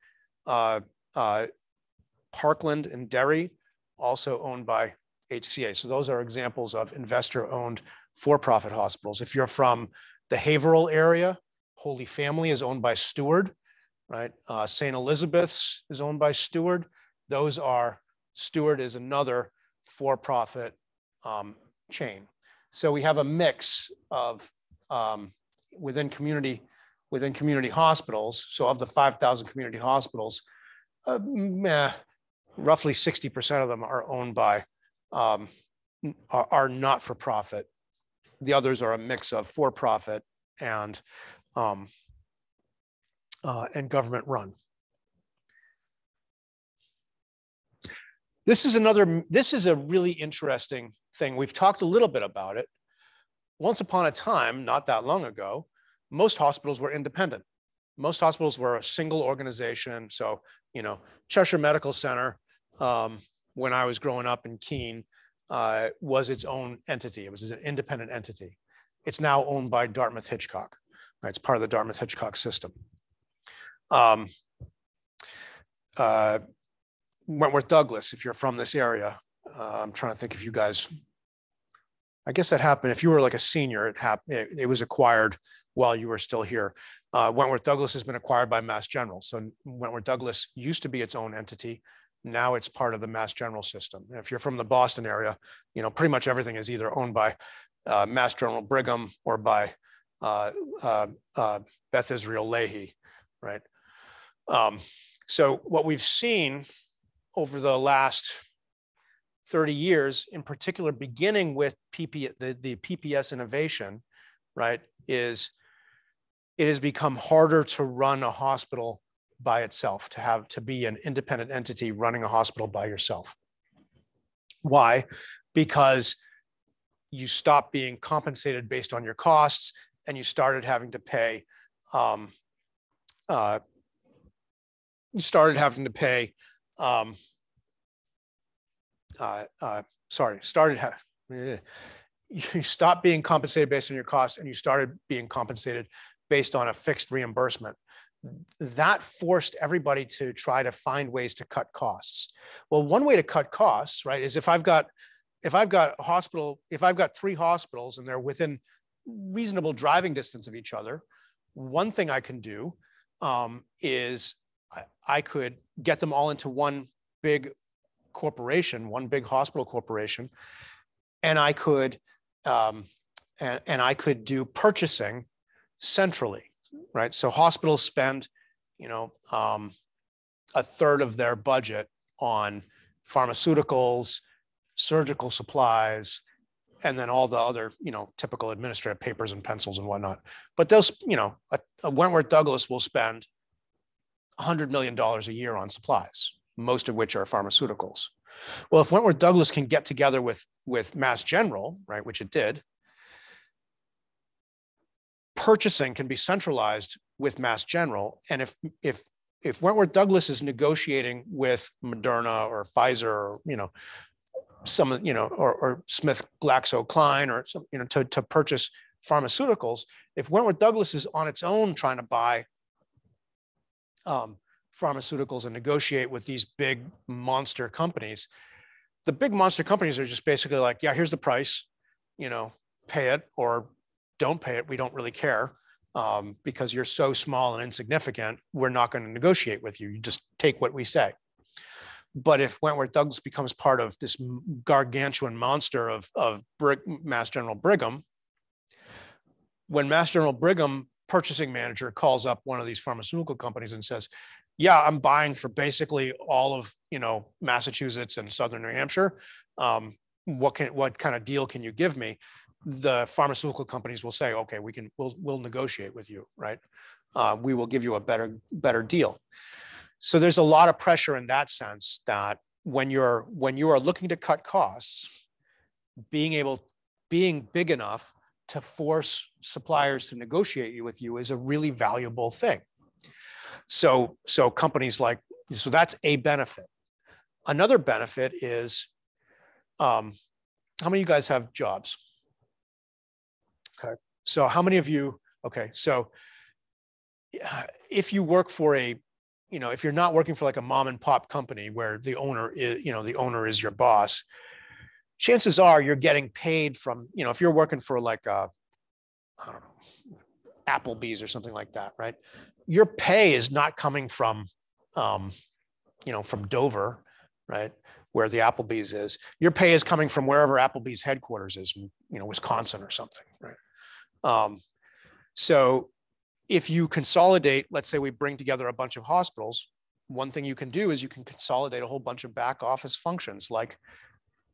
Parkland in Derry, also owned by HCA. So those are examples of investor-owned for-profit hospitals. If you're from the Haverhill area, Holy Family is owned by Steward, right? St. Elizabeth's is owned by Steward. Those are, Steward is another for-profit chain. So we have a mix of within community hospitals. So of the 5,000 community hospitals, roughly 60% of them are owned by, are not for profit. The others are a mix of for-profit and government run. This is a really interesting thing. We've talked a little bit about it. Once upon a time, not that long ago, most hospitals were independent. Most hospitals were a single organization. So, you know, Cheshire Medical Center, when I was growing up in Keene, was its own entity. It was an independent entity. It's now owned by Dartmouth Hitchcock. Right? It's part of the Dartmouth Hitchcock system. Wentworth Douglas, if you're from this area, I'm trying to think if you guys, I guess that happened. If you were like a senior, it happened. It was acquired while you were still here. Wentworth Douglas has been acquired by Mass General. So Wentworth Douglas used to be its own entity. Now it's part of the Mass General system. And if you're from the Boston area, you know, pretty much everything is either owned by Mass General Brigham or by Beth Israel Lahey, right? So what we've seen over the last 30 years, in particular, beginning with the PPS innovation, right, is it has become harder to run a hospital by itself, to be an independent entity running a hospital by yourself. Why? Because you stopped being compensated based on your costs and you started having to pay, you stopped being compensated based on your costs and you started being compensated based on a fixed reimbursement. That forced everybody to try to find ways to cut costs. Well, one way to cut costs, right, is if I've got 3 hospitals and they're within reasonable driving distance of each other, one thing I can do is I could get them all into one big corporation, one big hospital corporation, and I could do purchasing centrally, right? So hospitals spend, you know, a third of their budget on pharmaceuticals, surgical supplies, and then all the other, you know, typical administrative papers and pencils and whatnot. But those, you know, a Wentworth Douglas will spend $100 million a year on supplies, most of which are pharmaceuticals. Well, if Wentworth Douglas can get together with Mass General, right, which it did, purchasing can be centralized with Mass General. And if Wentworth Douglas is negotiating with Moderna or Pfizer or, you know, some, you know, or Smith GlaxoSmithKline or some, you know, to purchase pharmaceuticals, if Wentworth Douglas is on its own trying to buy pharmaceuticals and negotiate with these big monster companies, the big monster companies are just basically like, yeah, here's the price, you know, pay it or don't pay it. We don't really care because you're so small and insignificant. We're not going to negotiate with you. You just take what we say. But if Wentworth Douglas becomes part of this gargantuan monster of Mass General Brigham, when Mass General Brigham purchasing manager calls up one of these pharmaceutical companies and says, yeah, I'm buying for basically all of, Massachusetts and Southern New Hampshire. What kind of deal can you give me? The pharmaceutical companies will say, okay, we'll negotiate with you, right? We will give you a better deal. So there's a lot of pressure in that sense that when you are looking to cut costs, being big enough to force suppliers to negotiate with you is a really valuable thing. So companies so that's a benefit. Another benefit is, how many of you guys have jobs? Okay. So how many of you, okay. So if you work for if you're not working for like a mom and pop company where the owner is your boss, chances are you're getting paid from, if you're working for like I don't know, Applebee's or something like that, right? Your pay is not coming from, from Dover, right? Where the Applebee's is. Your pay is coming from wherever Applebee's headquarters is, Wisconsin or something, right? So if you consolidate, let's say we bring together a bunch of hospitals, one thing you can do is you can consolidate a whole bunch of back office functions like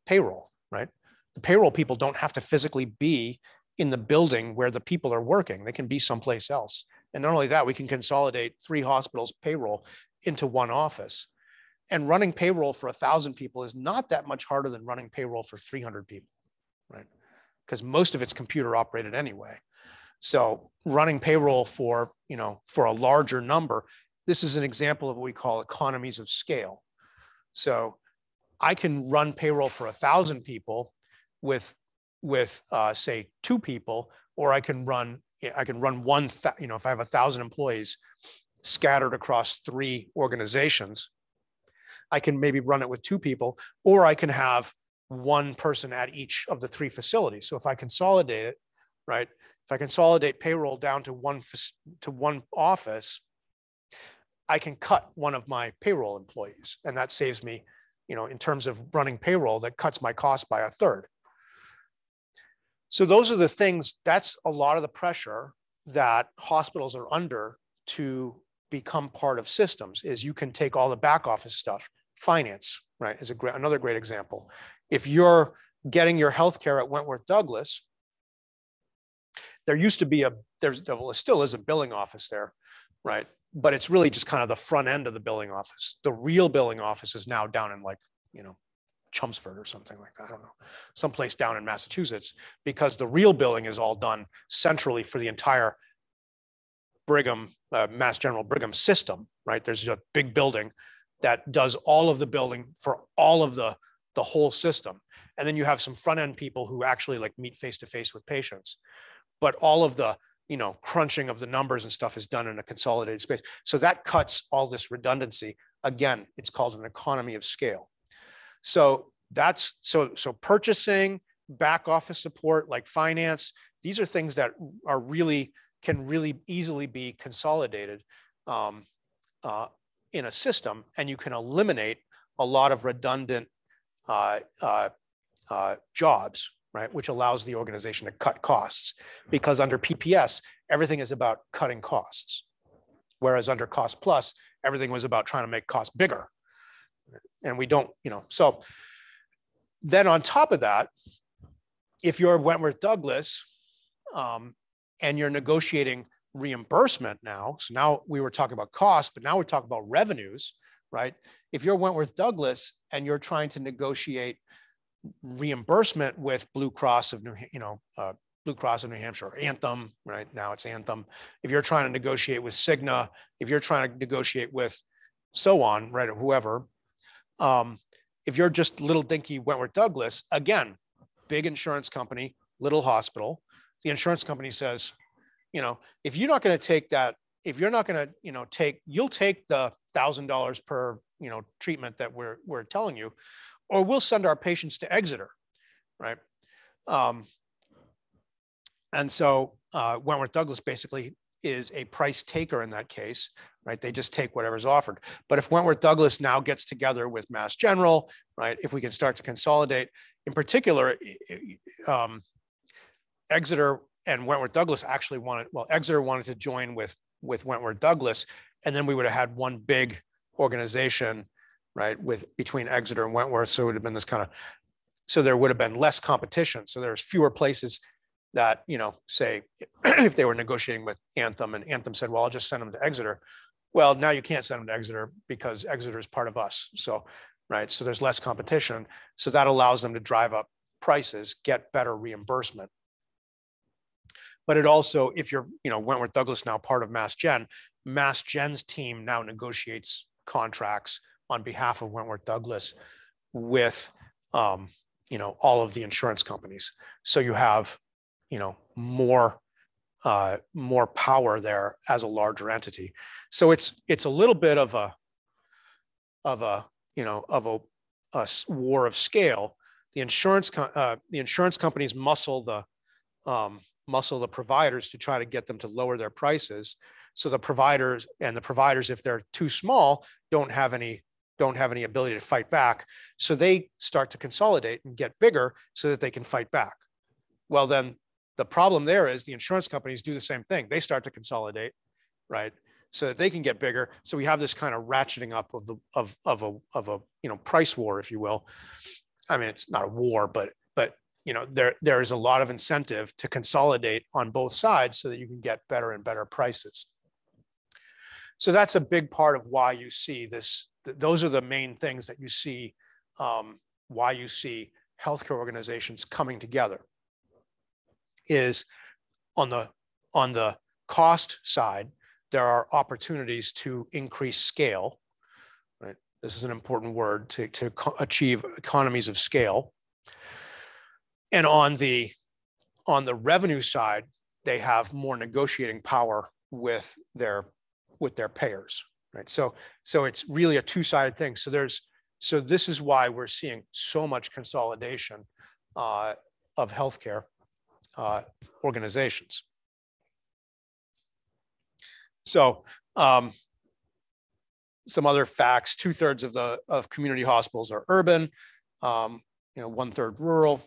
payroll, right? The payroll people don't have to physically be in the building where the people are working. They can be someplace else. And not only that, we can consolidate 3 hospitals' payroll into one office. And running payroll for 1,000 people is not that much harder than running payroll for 300 people, right? Because most of it's computer operated anyway. So running payroll for a larger number, this is an example of what we call economies of scale. So I can run payroll for 1,000 people with say 2 people, or I can run one, if I have 1,000 employees scattered across 3 organizations, I can maybe run it with 2 people, or I can have 1 person at each of the 3 facilities. So if I consolidate it, right? If I consolidate payroll down to one office, I can cut one of my payroll employees, and that saves me, in terms of running payroll, that cuts my cost by 1/3. So those are the things, that's a lot of the pressure that hospitals are under to become part of systems, is you can take all the back office stuff. Finance, right, is another great example. If you're getting your healthcare at Wentworth Douglas, there used to be there still is a billing office there, right? But it's really just kind of the front end of the billing office. The real billing office is now down in Chelmsford or something like that. I don't know, someplace down in Massachusetts, because the real billing is all done centrally for the entire Mass General Brigham system, right? There's a big building that does all of the billing for all of the whole system. And then you have some front end people who actually meet face to face with patients. But all of the, crunching of the numbers and stuff is done in a consolidated space. So that cuts all this redundancy. Again, it's called an economy of scale. So that's so purchasing, back office support like finance, these are things that can really easily be consolidated in a system, and you can eliminate a lot of redundant jobs, right? Which allows the organization to cut costs, because under PPS, everything is about cutting costs. Whereas under Cost Plus, everything was about trying to make costs bigger. And we don't, so then on top of that, if you're Wentworth Douglas and you're negotiating reimbursement now, so now we were talking about costs, but now we're talking about revenues, right? If you're Wentworth Douglas and you're trying to negotiate reimbursement with Blue Cross of New Hampshire, or Anthem, right? Now it's Anthem. If you're trying to negotiate with Cigna, if you're trying to negotiate with so on, right, or whoever, if you're just little dinky Wentworth Douglas, again, big insurance company, little hospital, the insurance company says, if you're not going to take that, if you're not going to, you'll take the $1,000 per, treatment that we're telling you, or we'll send our patients to Exeter, right? And so Wentworth Douglas basically is a price taker in that case, right? They just take whatever's offered. But if Wentworth Douglas now gets together with Mass General, right? If we can start to consolidate, in particular, Exeter and Wentworth Douglas actually Exeter wanted to join with Wentworth Douglas and then we would have had one big organization, right, between Exeter and Wentworth. So it would have been this kind of, so there would have been less competition. So there's fewer places that, say if they were negotiating with Anthem and Anthem said, well, I'll just send them to Exeter. Well, now you can't send them to Exeter because Exeter is part of us. So, right. So there's less competition. So that allows them to drive up prices, get better reimbursement. But it also, if you're, Wentworth Douglas now part of Mass Gen's team now negotiates contracts on behalf of Wentworth Douglas with, all of the insurance companies. So you have, more power there as a larger entity. So it's a little bit of a war of scale. The insurance companies muscle the providers to try to get them to lower their prices. So the providers, if they're too small, don't have any ability to fight back. So they start to consolidate and get bigger so that they can fight back. Well, then the problem there is the insurance companies do the same thing. They start to consolidate, right? So that they can get bigger. So we have this kind of ratcheting up of a price war, if you will. I mean, it's not a war, but there is a lot of incentive to consolidate on both sides so that you can get better and better prices. So that's a big part of why you see this. Those are the main things that you see, why you see healthcare organizations coming together. Is on the cost side, there are opportunities to increase scale. Right? This is an important word, to achieve economies of scale. And on the revenue side, they have more negotiating power with their payers. Right. So it's really a two-sided thing. So this is why we're seeing so much consolidation of healthcare organizations. So some other facts: 2/3 of community hospitals are urban, 1/3 rural.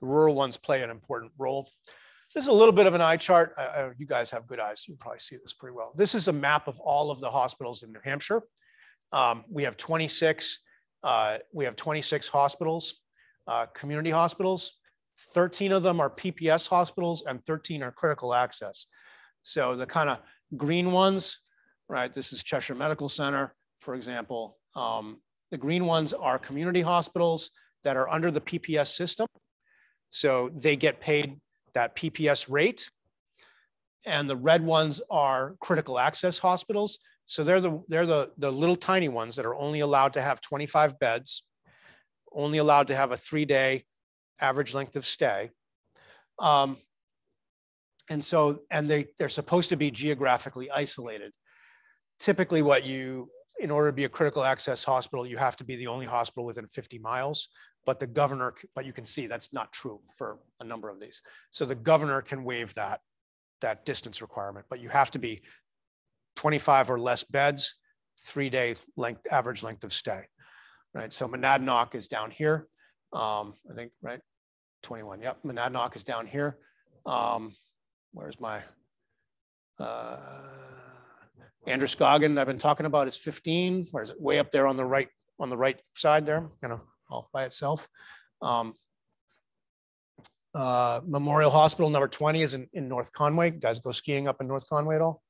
The rural ones play an important role. This is a little bit of an eye chart. You guys have good eyes. You can probably see this pretty well. This is a map of all of the hospitals in New Hampshire. We have 26 hospitals, community hospitals. 13 of them are PPS hospitals and 13 are critical access. So the kind of green ones, right? This is Cheshire Medical Center, for example. The green ones are community hospitals that are under the PPS system. So they get paid that PPS rate. And the red ones are critical access hospitals. So they're the little tiny ones that are only allowed to have 25 beds, only allowed to have a 3-day average length of stay. And they're supposed to be geographically isolated. Typically in order to be a critical access hospital, you have to be the only hospital within 50 miles. But you can see that's not true for a number of these. So the governor can waive that distance requirement, but you have to be 25 or less beds, 3-day average length of stay, right? So Monadnock is down here, I think, right? 21, yep, Monadnock is down here. Where's my, Androscoggin I've been talking about is 15. Where is it? Way up there on the right side there, off by itself. Memorial Hospital number 20 is in North Conway. You guys go skiing up in North Conway at all?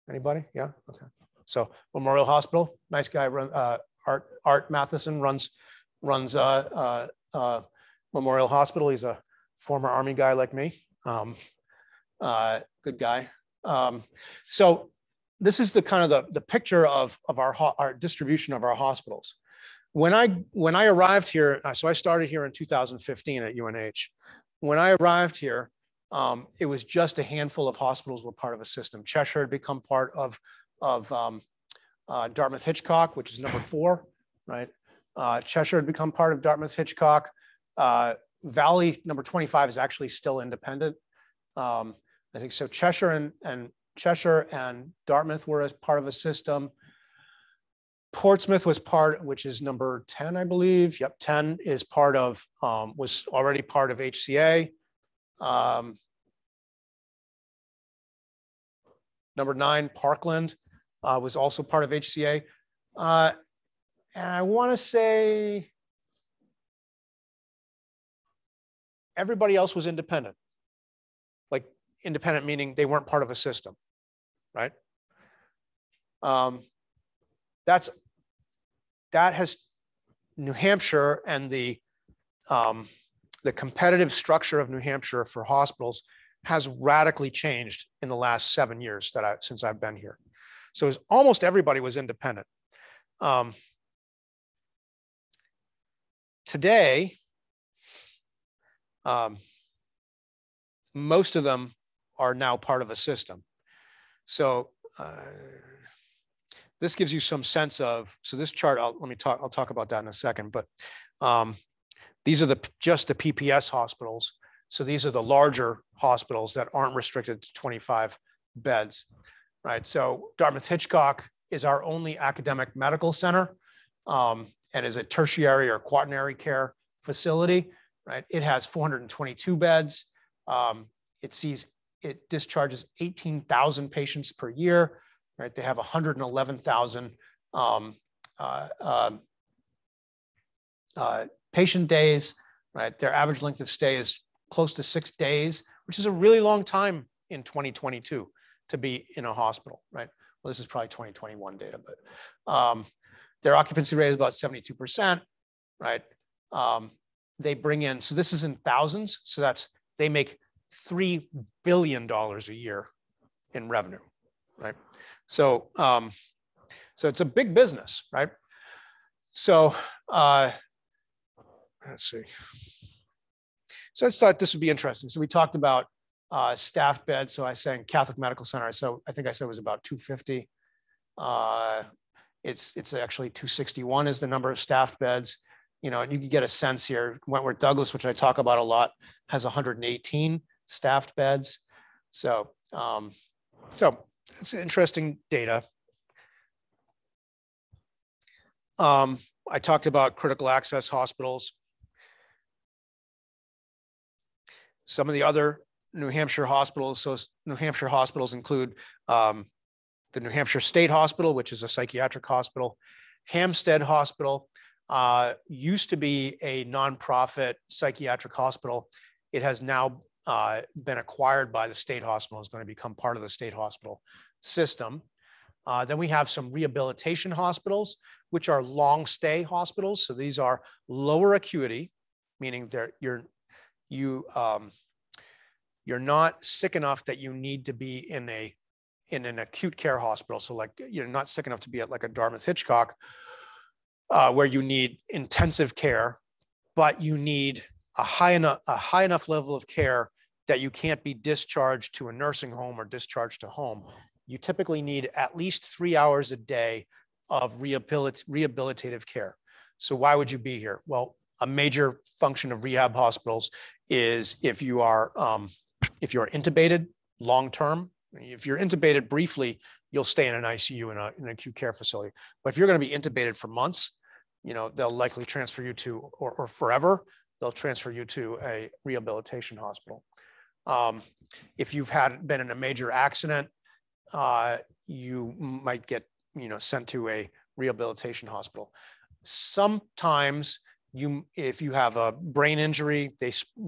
Anybody? Yeah. Okay. So Memorial Hospital, nice guy. Art Matheson runs Memorial Hospital. He's a former Army guy like me. Good guy. So this is the kind of the picture of our distribution of our hospitals. When I arrived here, so I started here in 2015 at UNH. When I arrived here, it was just a handful of hospitals were part of a system. Cheshire had become part of Dartmouth-Hitchcock, which is number 4, right? Cheshire had become part of Dartmouth-Hitchcock. Valley, number 25, is actually still independent. I think so. Cheshire and Dartmouth were as part of a system. Portsmouth was part, which is number 10, I believe. Yep, 10 is part of, was already part of HCA. Number 9, Parkland, was also part of HCA. And I want to say everybody else was independent. Like independent meaning they weren't part of a system, right? That has New Hampshire and the competitive structure of New Hampshire for hospitals has radically changed in the last 7 years since I've been here. So almost everybody was independent. Today, most of them are now part of a system. So this gives you some sense of, so this chart, I'll talk about that in a second, but these are just the PPS hospitals. So these are the larger hospitals that aren't restricted to 25 beds, right? So Dartmouth-Hitchcock is our only academic medical center and is a tertiary or quaternary care facility, right? It has 422 beds. It discharges 18,000 patients per year, right? They have 111,000 patient days, right? Their average length of stay is close to 6 days, which is a really long time in 2022 to be in a hospital, right? Well, this is probably 2021 data, but their occupancy rate is about 72%, right? They bring in, so this is in thousands, so they make $3 billion a year in revenue, right? So, so it's a big business, right? So let's see. So I just thought this would be interesting. So we talked about staff beds. So I was saying Catholic Medical Center. I think I said it was about 250. It's actually 261 is the number of staff beds. You know, and you can get a sense here. Wentworth Douglas, which I talk about a lot, has 118 staffed beds. So, so it's interesting data. I talked about critical access hospitals. Some of the other New Hampshire hospitals, so New Hampshire hospitals include the New Hampshire State Hospital, which is a psychiatric hospital, Hampstead Hospital, used to be a nonprofit psychiatric hospital. It has now been acquired by the state hospital, is going to become part of the state hospital system. Then we have some rehabilitation hospitals, which are long stay hospitals. So these are lower acuity, meaning you're not sick enough that you need to be in an acute care hospital. So like you're not sick enough to be at like a Dartmouth-Hitchcock, where you need intensive care, but you need a high enough level of care that you can't be discharged to a nursing home or discharged to home. You typically need at least 3 hours a day of rehabilitative care. So why would you be here? Well, a major function of rehab hospitals is if you are intubated long-term. If you're intubated briefly, you'll stay in an ICU in an acute care facility. But if you're going to be intubated for months, you know, they'll likely transfer you to, or forever, they'll transfer you to a rehabilitation hospital. If you've been in a major accident, you might get, you know, sent to a rehabilitation hospital. Sometimes if you have a brain injury,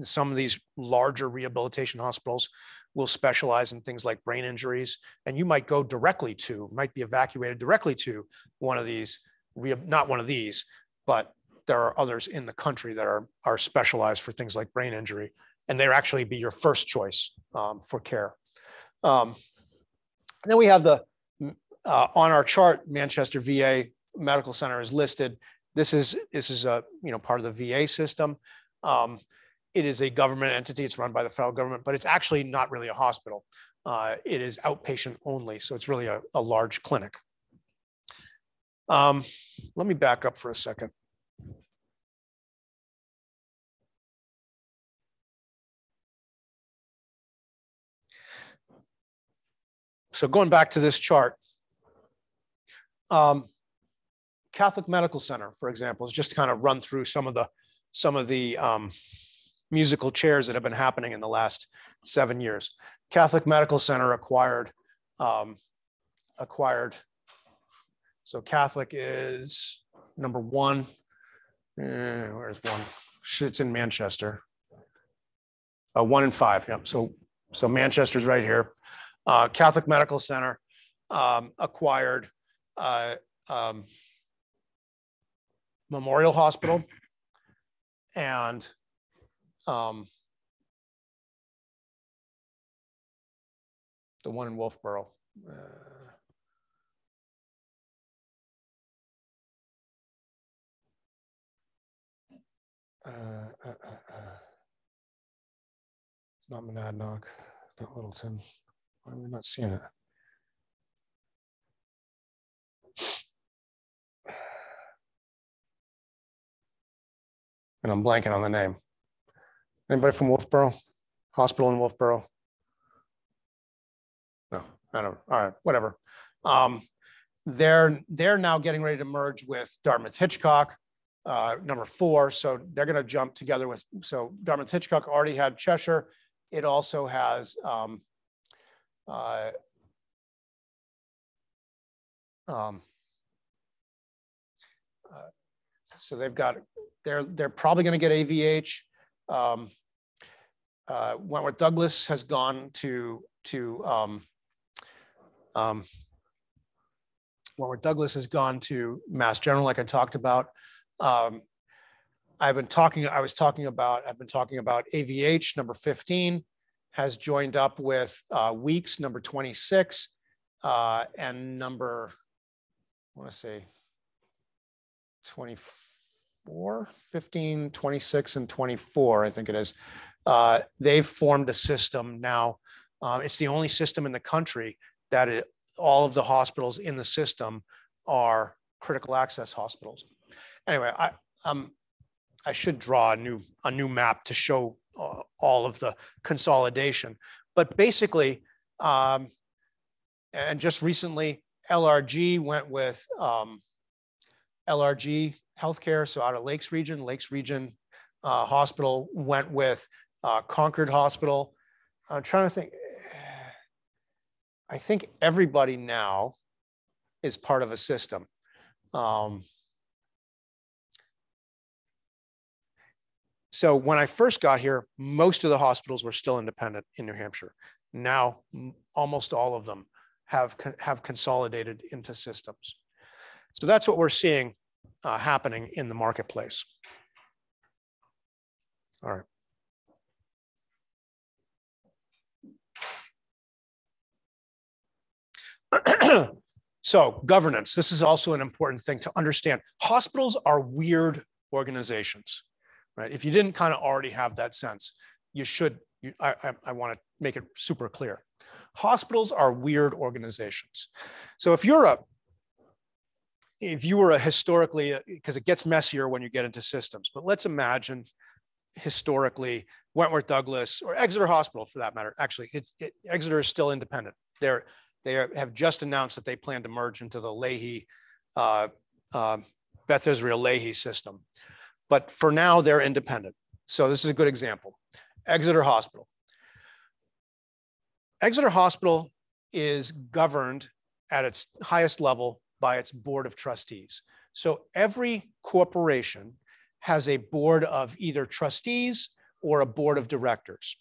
some of these larger rehabilitation hospitals will specialize in things like brain injuries, and you might might be evacuated directly to one of these, not one of these, but there are others in the country that are specialized for things like brain injury, and they'll actually be your first choice for care. And then we have on our chart, Manchester VA Medical Center is listed. This is a, you know, part of the VA system. It is a government entity. It's run by the federal government, but it's actually not really a hospital. It is outpatient only. So it's really a large clinic. Let me back up for a second. So going back to this chart, Catholic Medical Center, for example, is just kind of run through some of the musical chairs that have been happening in the last 7 years. Catholic Medical Center acquired So Catholic is number 1. Where's 1? It's in Manchester. 1 and 5. Yep. So Manchester's right here. Catholic Medical Center acquired Memorial Hospital and the one in Wolfboro. Not Monadnock, not Littleton. Why am I not seeing it? And I'm blanking on the name. Anybody from Wolfboro? Hospital in Wolfboro? No, I don't. All right, whatever. They're now getting ready to merge with Dartmouth Hitchcock, number 4. So they're going to jump together with. So Dartmouth Hitchcock already had Cheshire. It also has. So they've got. They're probably going to get AVH. Wentworth Douglas has gone to Wentworth Douglas has gone to Mass General, like I talked about. I've been talking about AVH, number 15, has joined up with Weeks, number 26, and number, I want to say 24, 15, 26, and 24, I think it is. They've formed a system now. It's the only system in the country that all of the hospitals in the system are critical access hospitals. Anyway, I should draw a new map to show all of the consolidation. But basically, and just recently, LRG went with LRG Healthcare, so out of Lakes Region Hospital went with Concord Hospital. I'm trying to think. I think everybody now is part of a system. So when I first got here, most of the hospitals were still independent in New Hampshire. Now, almost all of them have consolidated into systems. So that's what we're seeing happening in the marketplace. All right. So governance, this is also an important thing to understand. Hospitals are weird organizations, right? If you didn't kind of already have that sense, you should, I want to make it super clear. Hospitals are weird organizations. So if you were a historically, because it gets messier when you get into systems, but let's imagine historically Wentworth Douglas or Exeter Hospital for that matter. Actually, Exeter is still independent. They have just announced that they plan to merge into the Leahy, Beth Israel Leahy system. But for now, they're independent. So this is a good example. Exeter Hospital. Exeter Hospital is governed at its highest level by its board of trustees. So every corporation has a board of either trustees or a board of directors.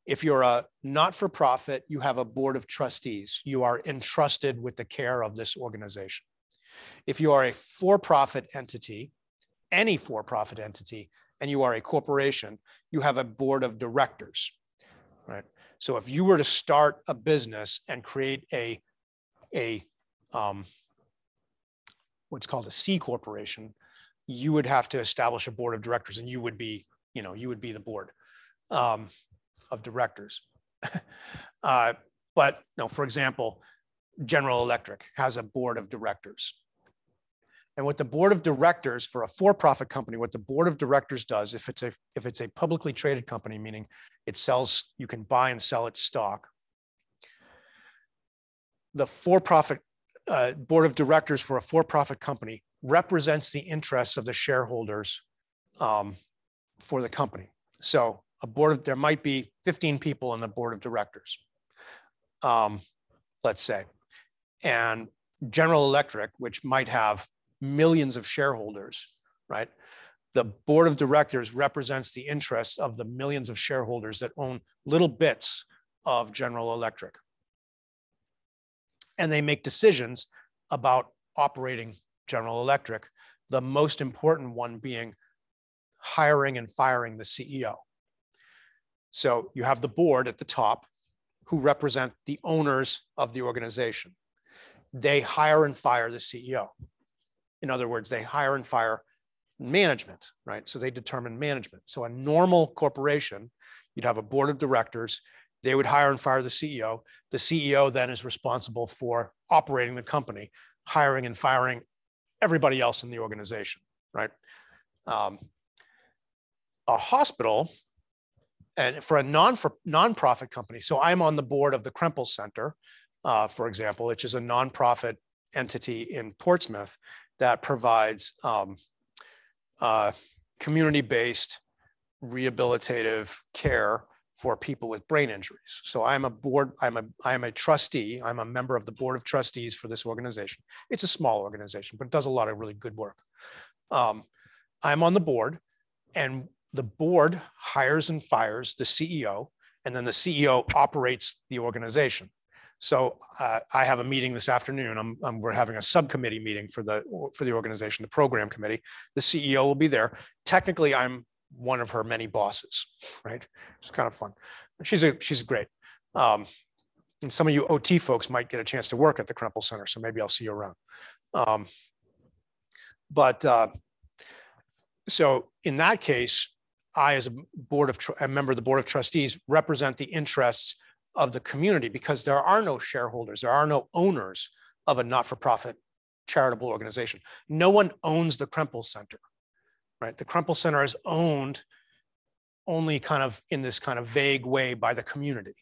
If you're a not-for-profit, you have a board of trustees. You are entrusted with the care of this organization. If you are a for-profit entity, any for-profit entity, and you are a corporation, you have a board of directors, right? So if you were to start a business and create what's called a C corporation, you would have to establish a board of directors, and you would be the board of directors. But for example, General Electric has a board of directors. And what the board of directors for a for-profit company, what the board of directors does, if it's a publicly traded company, meaning it sells, you can buy and sell its stock. The for-profit board of directors for a for-profit company represents the interests of the shareholders for the company. So there might be 15 people in the board of directors, let's say. And General Electric, which might have millions of shareholders, right? The board of directors represents the interests of the millions of shareholders that own little bits of General Electric. And they make decisions about operating General Electric, the most important one being hiring and firing the CEO. So you have the board at the top who represent the owners of the organization. They hire and fire the CEO. In other words, they hire and fire management, right? So they determine management. So a normal corporation, you'd have a board of directors. They would hire and fire the CEO. The CEO then is responsible for operating the company, hiring and firing everybody else in the organization, right? A hospital, and for a nonprofit company, so I'm on the board of the Krempel Center, for example, which is a nonprofit entity in Portsmouth that provides community-based rehabilitative care for people with brain injuries. So I'm a trustee. I'm a member of the board of trustees for this organization. It's a small organization, but it does a lot of really good work. I'm on the board, and the board hires and fires the CEO, and then the CEO operates the organization. So I have a meeting this afternoon. We're having a subcommittee meeting for the organization, the program committee. The CEO will be there. Technically, I'm one of her many bosses, right? It's kind of fun. She's great. And some of you OT folks might get a chance to work at the Krempel Center, so maybe I'll see you around. So in that case, I, as a member of the board of trustees, represent the interests of the community, because there are no shareholders, there are no owners of a not-for-profit charitable organization. No one owns the Krempel Center, right? The Krempel Center is owned only kind of in this kind of vague way by the community.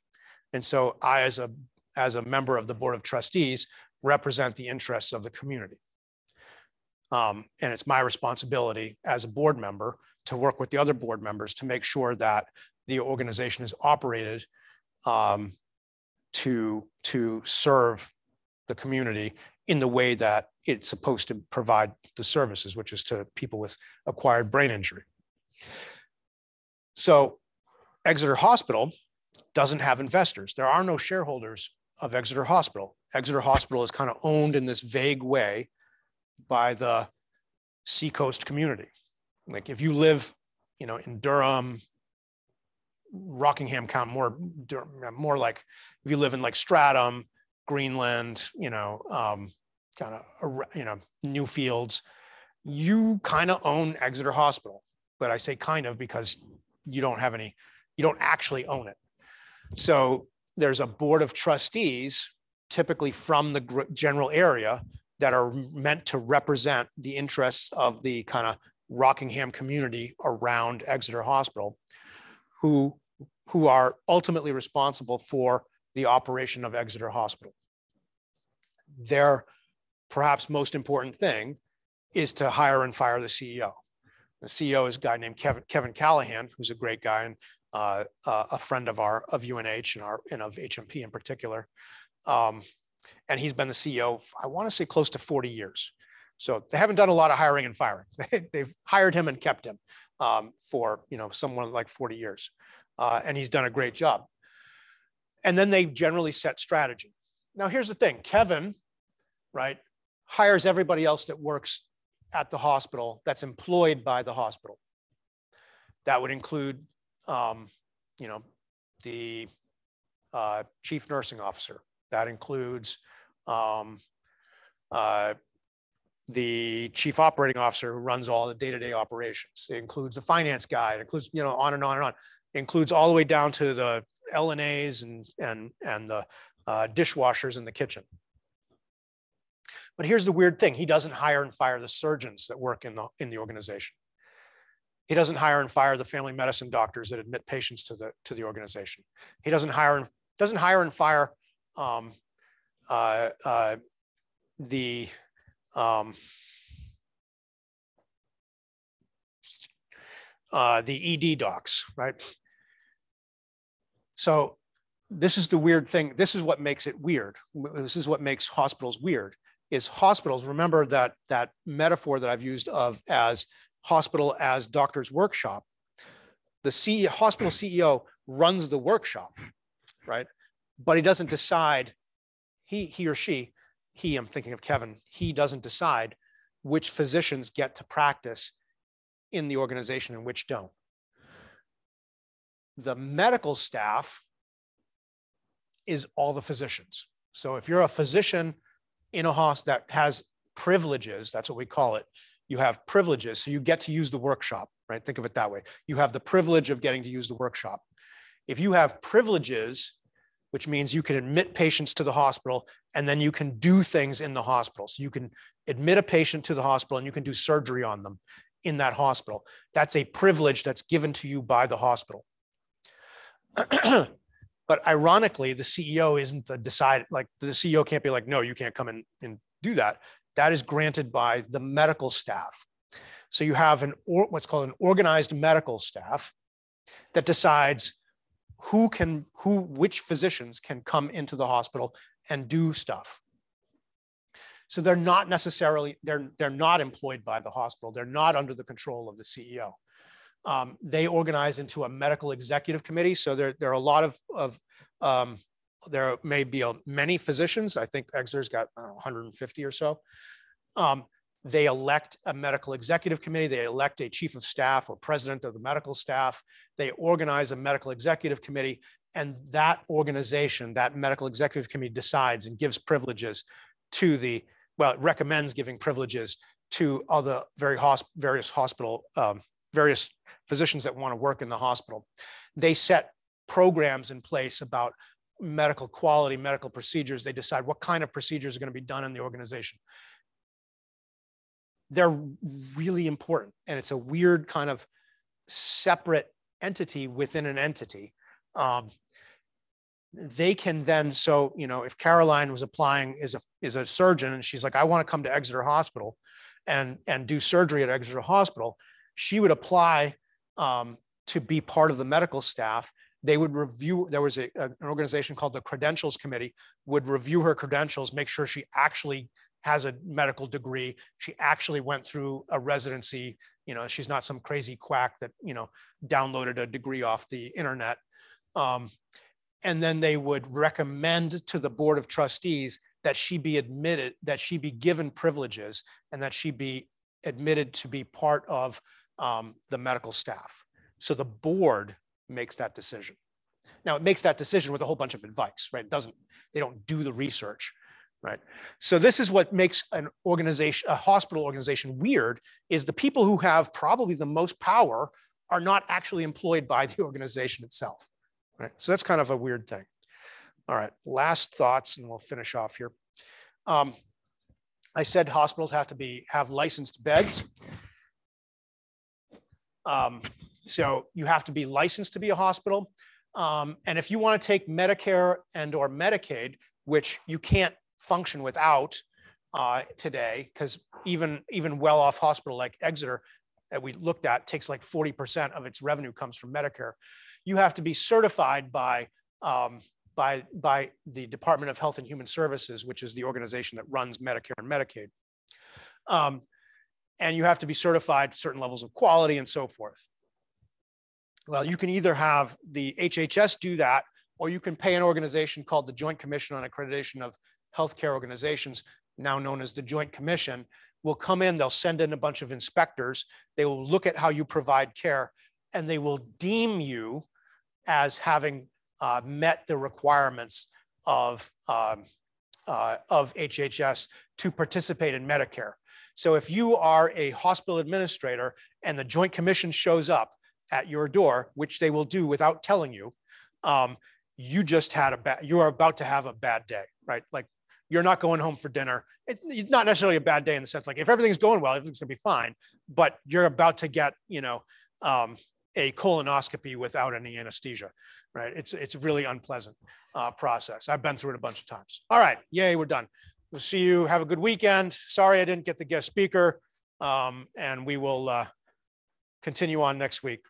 And so I, as a member of the board of trustees, represent the interests of the community. And it's my responsibility as a board member to work with the other board members to make sure that the organization is operated to serve the community in the way that it's supposed to provide the services, which is to people with acquired brain injury. So Exeter Hospital doesn't have investors. There are no shareholders of Exeter Hospital. Exeter Hospital is kind of owned in this vague way by the Seacoast community. Like if you live, in Durham, Rockingham County, more like if you live in like Stratham, Greenland, Newfields, you kind of own Exeter Hospital. But I say kind of because you don't actually own it. So there's a board of trustees, typically from the general area, that are meant to represent the interests of the kind of Rockingham community around Exeter Hospital, who are ultimately responsible for the operation of Exeter Hospital. Their perhaps most important thing is to hire and fire the CEO. The CEO is a guy named Kevin Callahan, who's a great guy and a friend of UNH and of HMP in particular. And he's been the CEO, I want to say close to 40 years. So they haven't done a lot of hiring and firing. They've hired him and kept him for someone like 40 years. And he's done a great job. And then they generally set strategy. Now, here's the thing. Kevin, right, hires everybody else that works at the hospital that's employed by the hospital. That would include, the chief nursing officer. That includes the chief operating officer who runs all the day-to-day operations. It includes the finance guy. It includes, on and on and on. It includes all the way down to the LNAs and the dishwashers in the kitchen. But here's the weird thing. He doesn't hire and fire the surgeons that work in the organization. He doesn't hire and fire the family medicine doctors that admit patients to the organization. He doesn't hire and fire the ED docs, right? So this is the weird thing. This is what makes it weird. This is what makes hospitals weird, is hospitals. Remember that metaphor that I've used of as hospital as doctor's workshop. The hospital CEO runs the workshop, right? But he doesn't decide, he or she, I'm thinking of Kevin, he doesn't decide which physicians get to practice in the organization and which don't. The medical staff is all the physicians. So if you're a physician in a hospital that has privileges, that's what we call it, you have privileges, so you get to use the workshop, right? Think of it that way. You have the privilege of getting to use the workshop. If you have privileges, which means you can admit patients to the hospital and then you can do things in the hospital. So you can admit a patient to the hospital and you can do surgery on them in that hospital. That's a privilege that's given to you by the hospital. But ironically, the CEO isn't the decide, like the CEO can't be like, no, you can't come in and do that. That is granted by the medical staff. So you have what's called an organized medical staff that decides which physicians can come into the hospital and do stuff. So they're not necessarily, they're not employed by the hospital. They're not under the control of the CEO. They organize into a medical executive committee. So there are a lot of there may be many physicians. I think Exeter's got 150 or so. They elect a medical executive committee. They elect a chief of staff or president of the medical staff. They organize a medical executive committee. And that organization, that medical executive committee decides and gives privileges to it recommends giving privileges to other various physicians that want to work in the hospital. They set programs in place about medical quality, medical procedures. They decide what kind of procedures are going to be done in the organization. They're really important. And it's a weird kind of separate entity within an entity. They can then, so, if Caroline was applying is a surgeon and she's like, I want to come to Exeter Hospital and do surgery at Exeter Hospital, she would apply to be part of the medical staff. They would review, there was an organization called the Credentials Committee, would review her credentials, make sure she actually has a medical degree. She actually went through a residency. She's not some crazy quack that, downloaded a degree off the internet. And then they would recommend to the Board of Trustees that she be admitted, that she be given privileges and that she be admitted to be part of the medical staff. So the board makes that decision. Now it makes that decision with a whole bunch of advice, right? They don't do the research, right? So this is what makes a hospital organization weird, is the people who have probably the most power are not actually employed by the organization itself, right? So that's kind of a weird thing. All right, last thoughts and we'll finish off here. I said hospitals have to have licensed beds. So you have to be licensed to be a hospital. And if you want to take Medicare and or Medicaid, which you can't function without today, because even well-off hospital like Exeter that we looked at takes like 40% of its revenue comes from Medicare. You have to be certified by the Department of Health and Human Services, which is the organization that runs Medicare and Medicaid. And you have to be certified to certain levels of quality and so forth. Well, you can either have the HHS do that, or you can pay an organization called the Joint Commission on Accreditation of Healthcare Organizations, now known as the Joint Commission, will come in, they'll send in a bunch of inspectors, they will look at how you provide care, and they will deem you as having met the requirements of HHS to participate in Medicare. So if you are a hospital administrator and the Joint Commission shows up at your door, which they will do without telling you, you just had you are about to have a bad day, right? Like you're not going home for dinner. It's not necessarily a bad day in the sense, like if everything's going well, everything's gonna be fine, but you're about to get, a colonoscopy without any anesthesia, right? It's a really unpleasant process. I've been through it a bunch of times. All right, yay, we're done. We'll see you, have a good weekend. Sorry I didn't get the guest speaker, and we will continue on next week.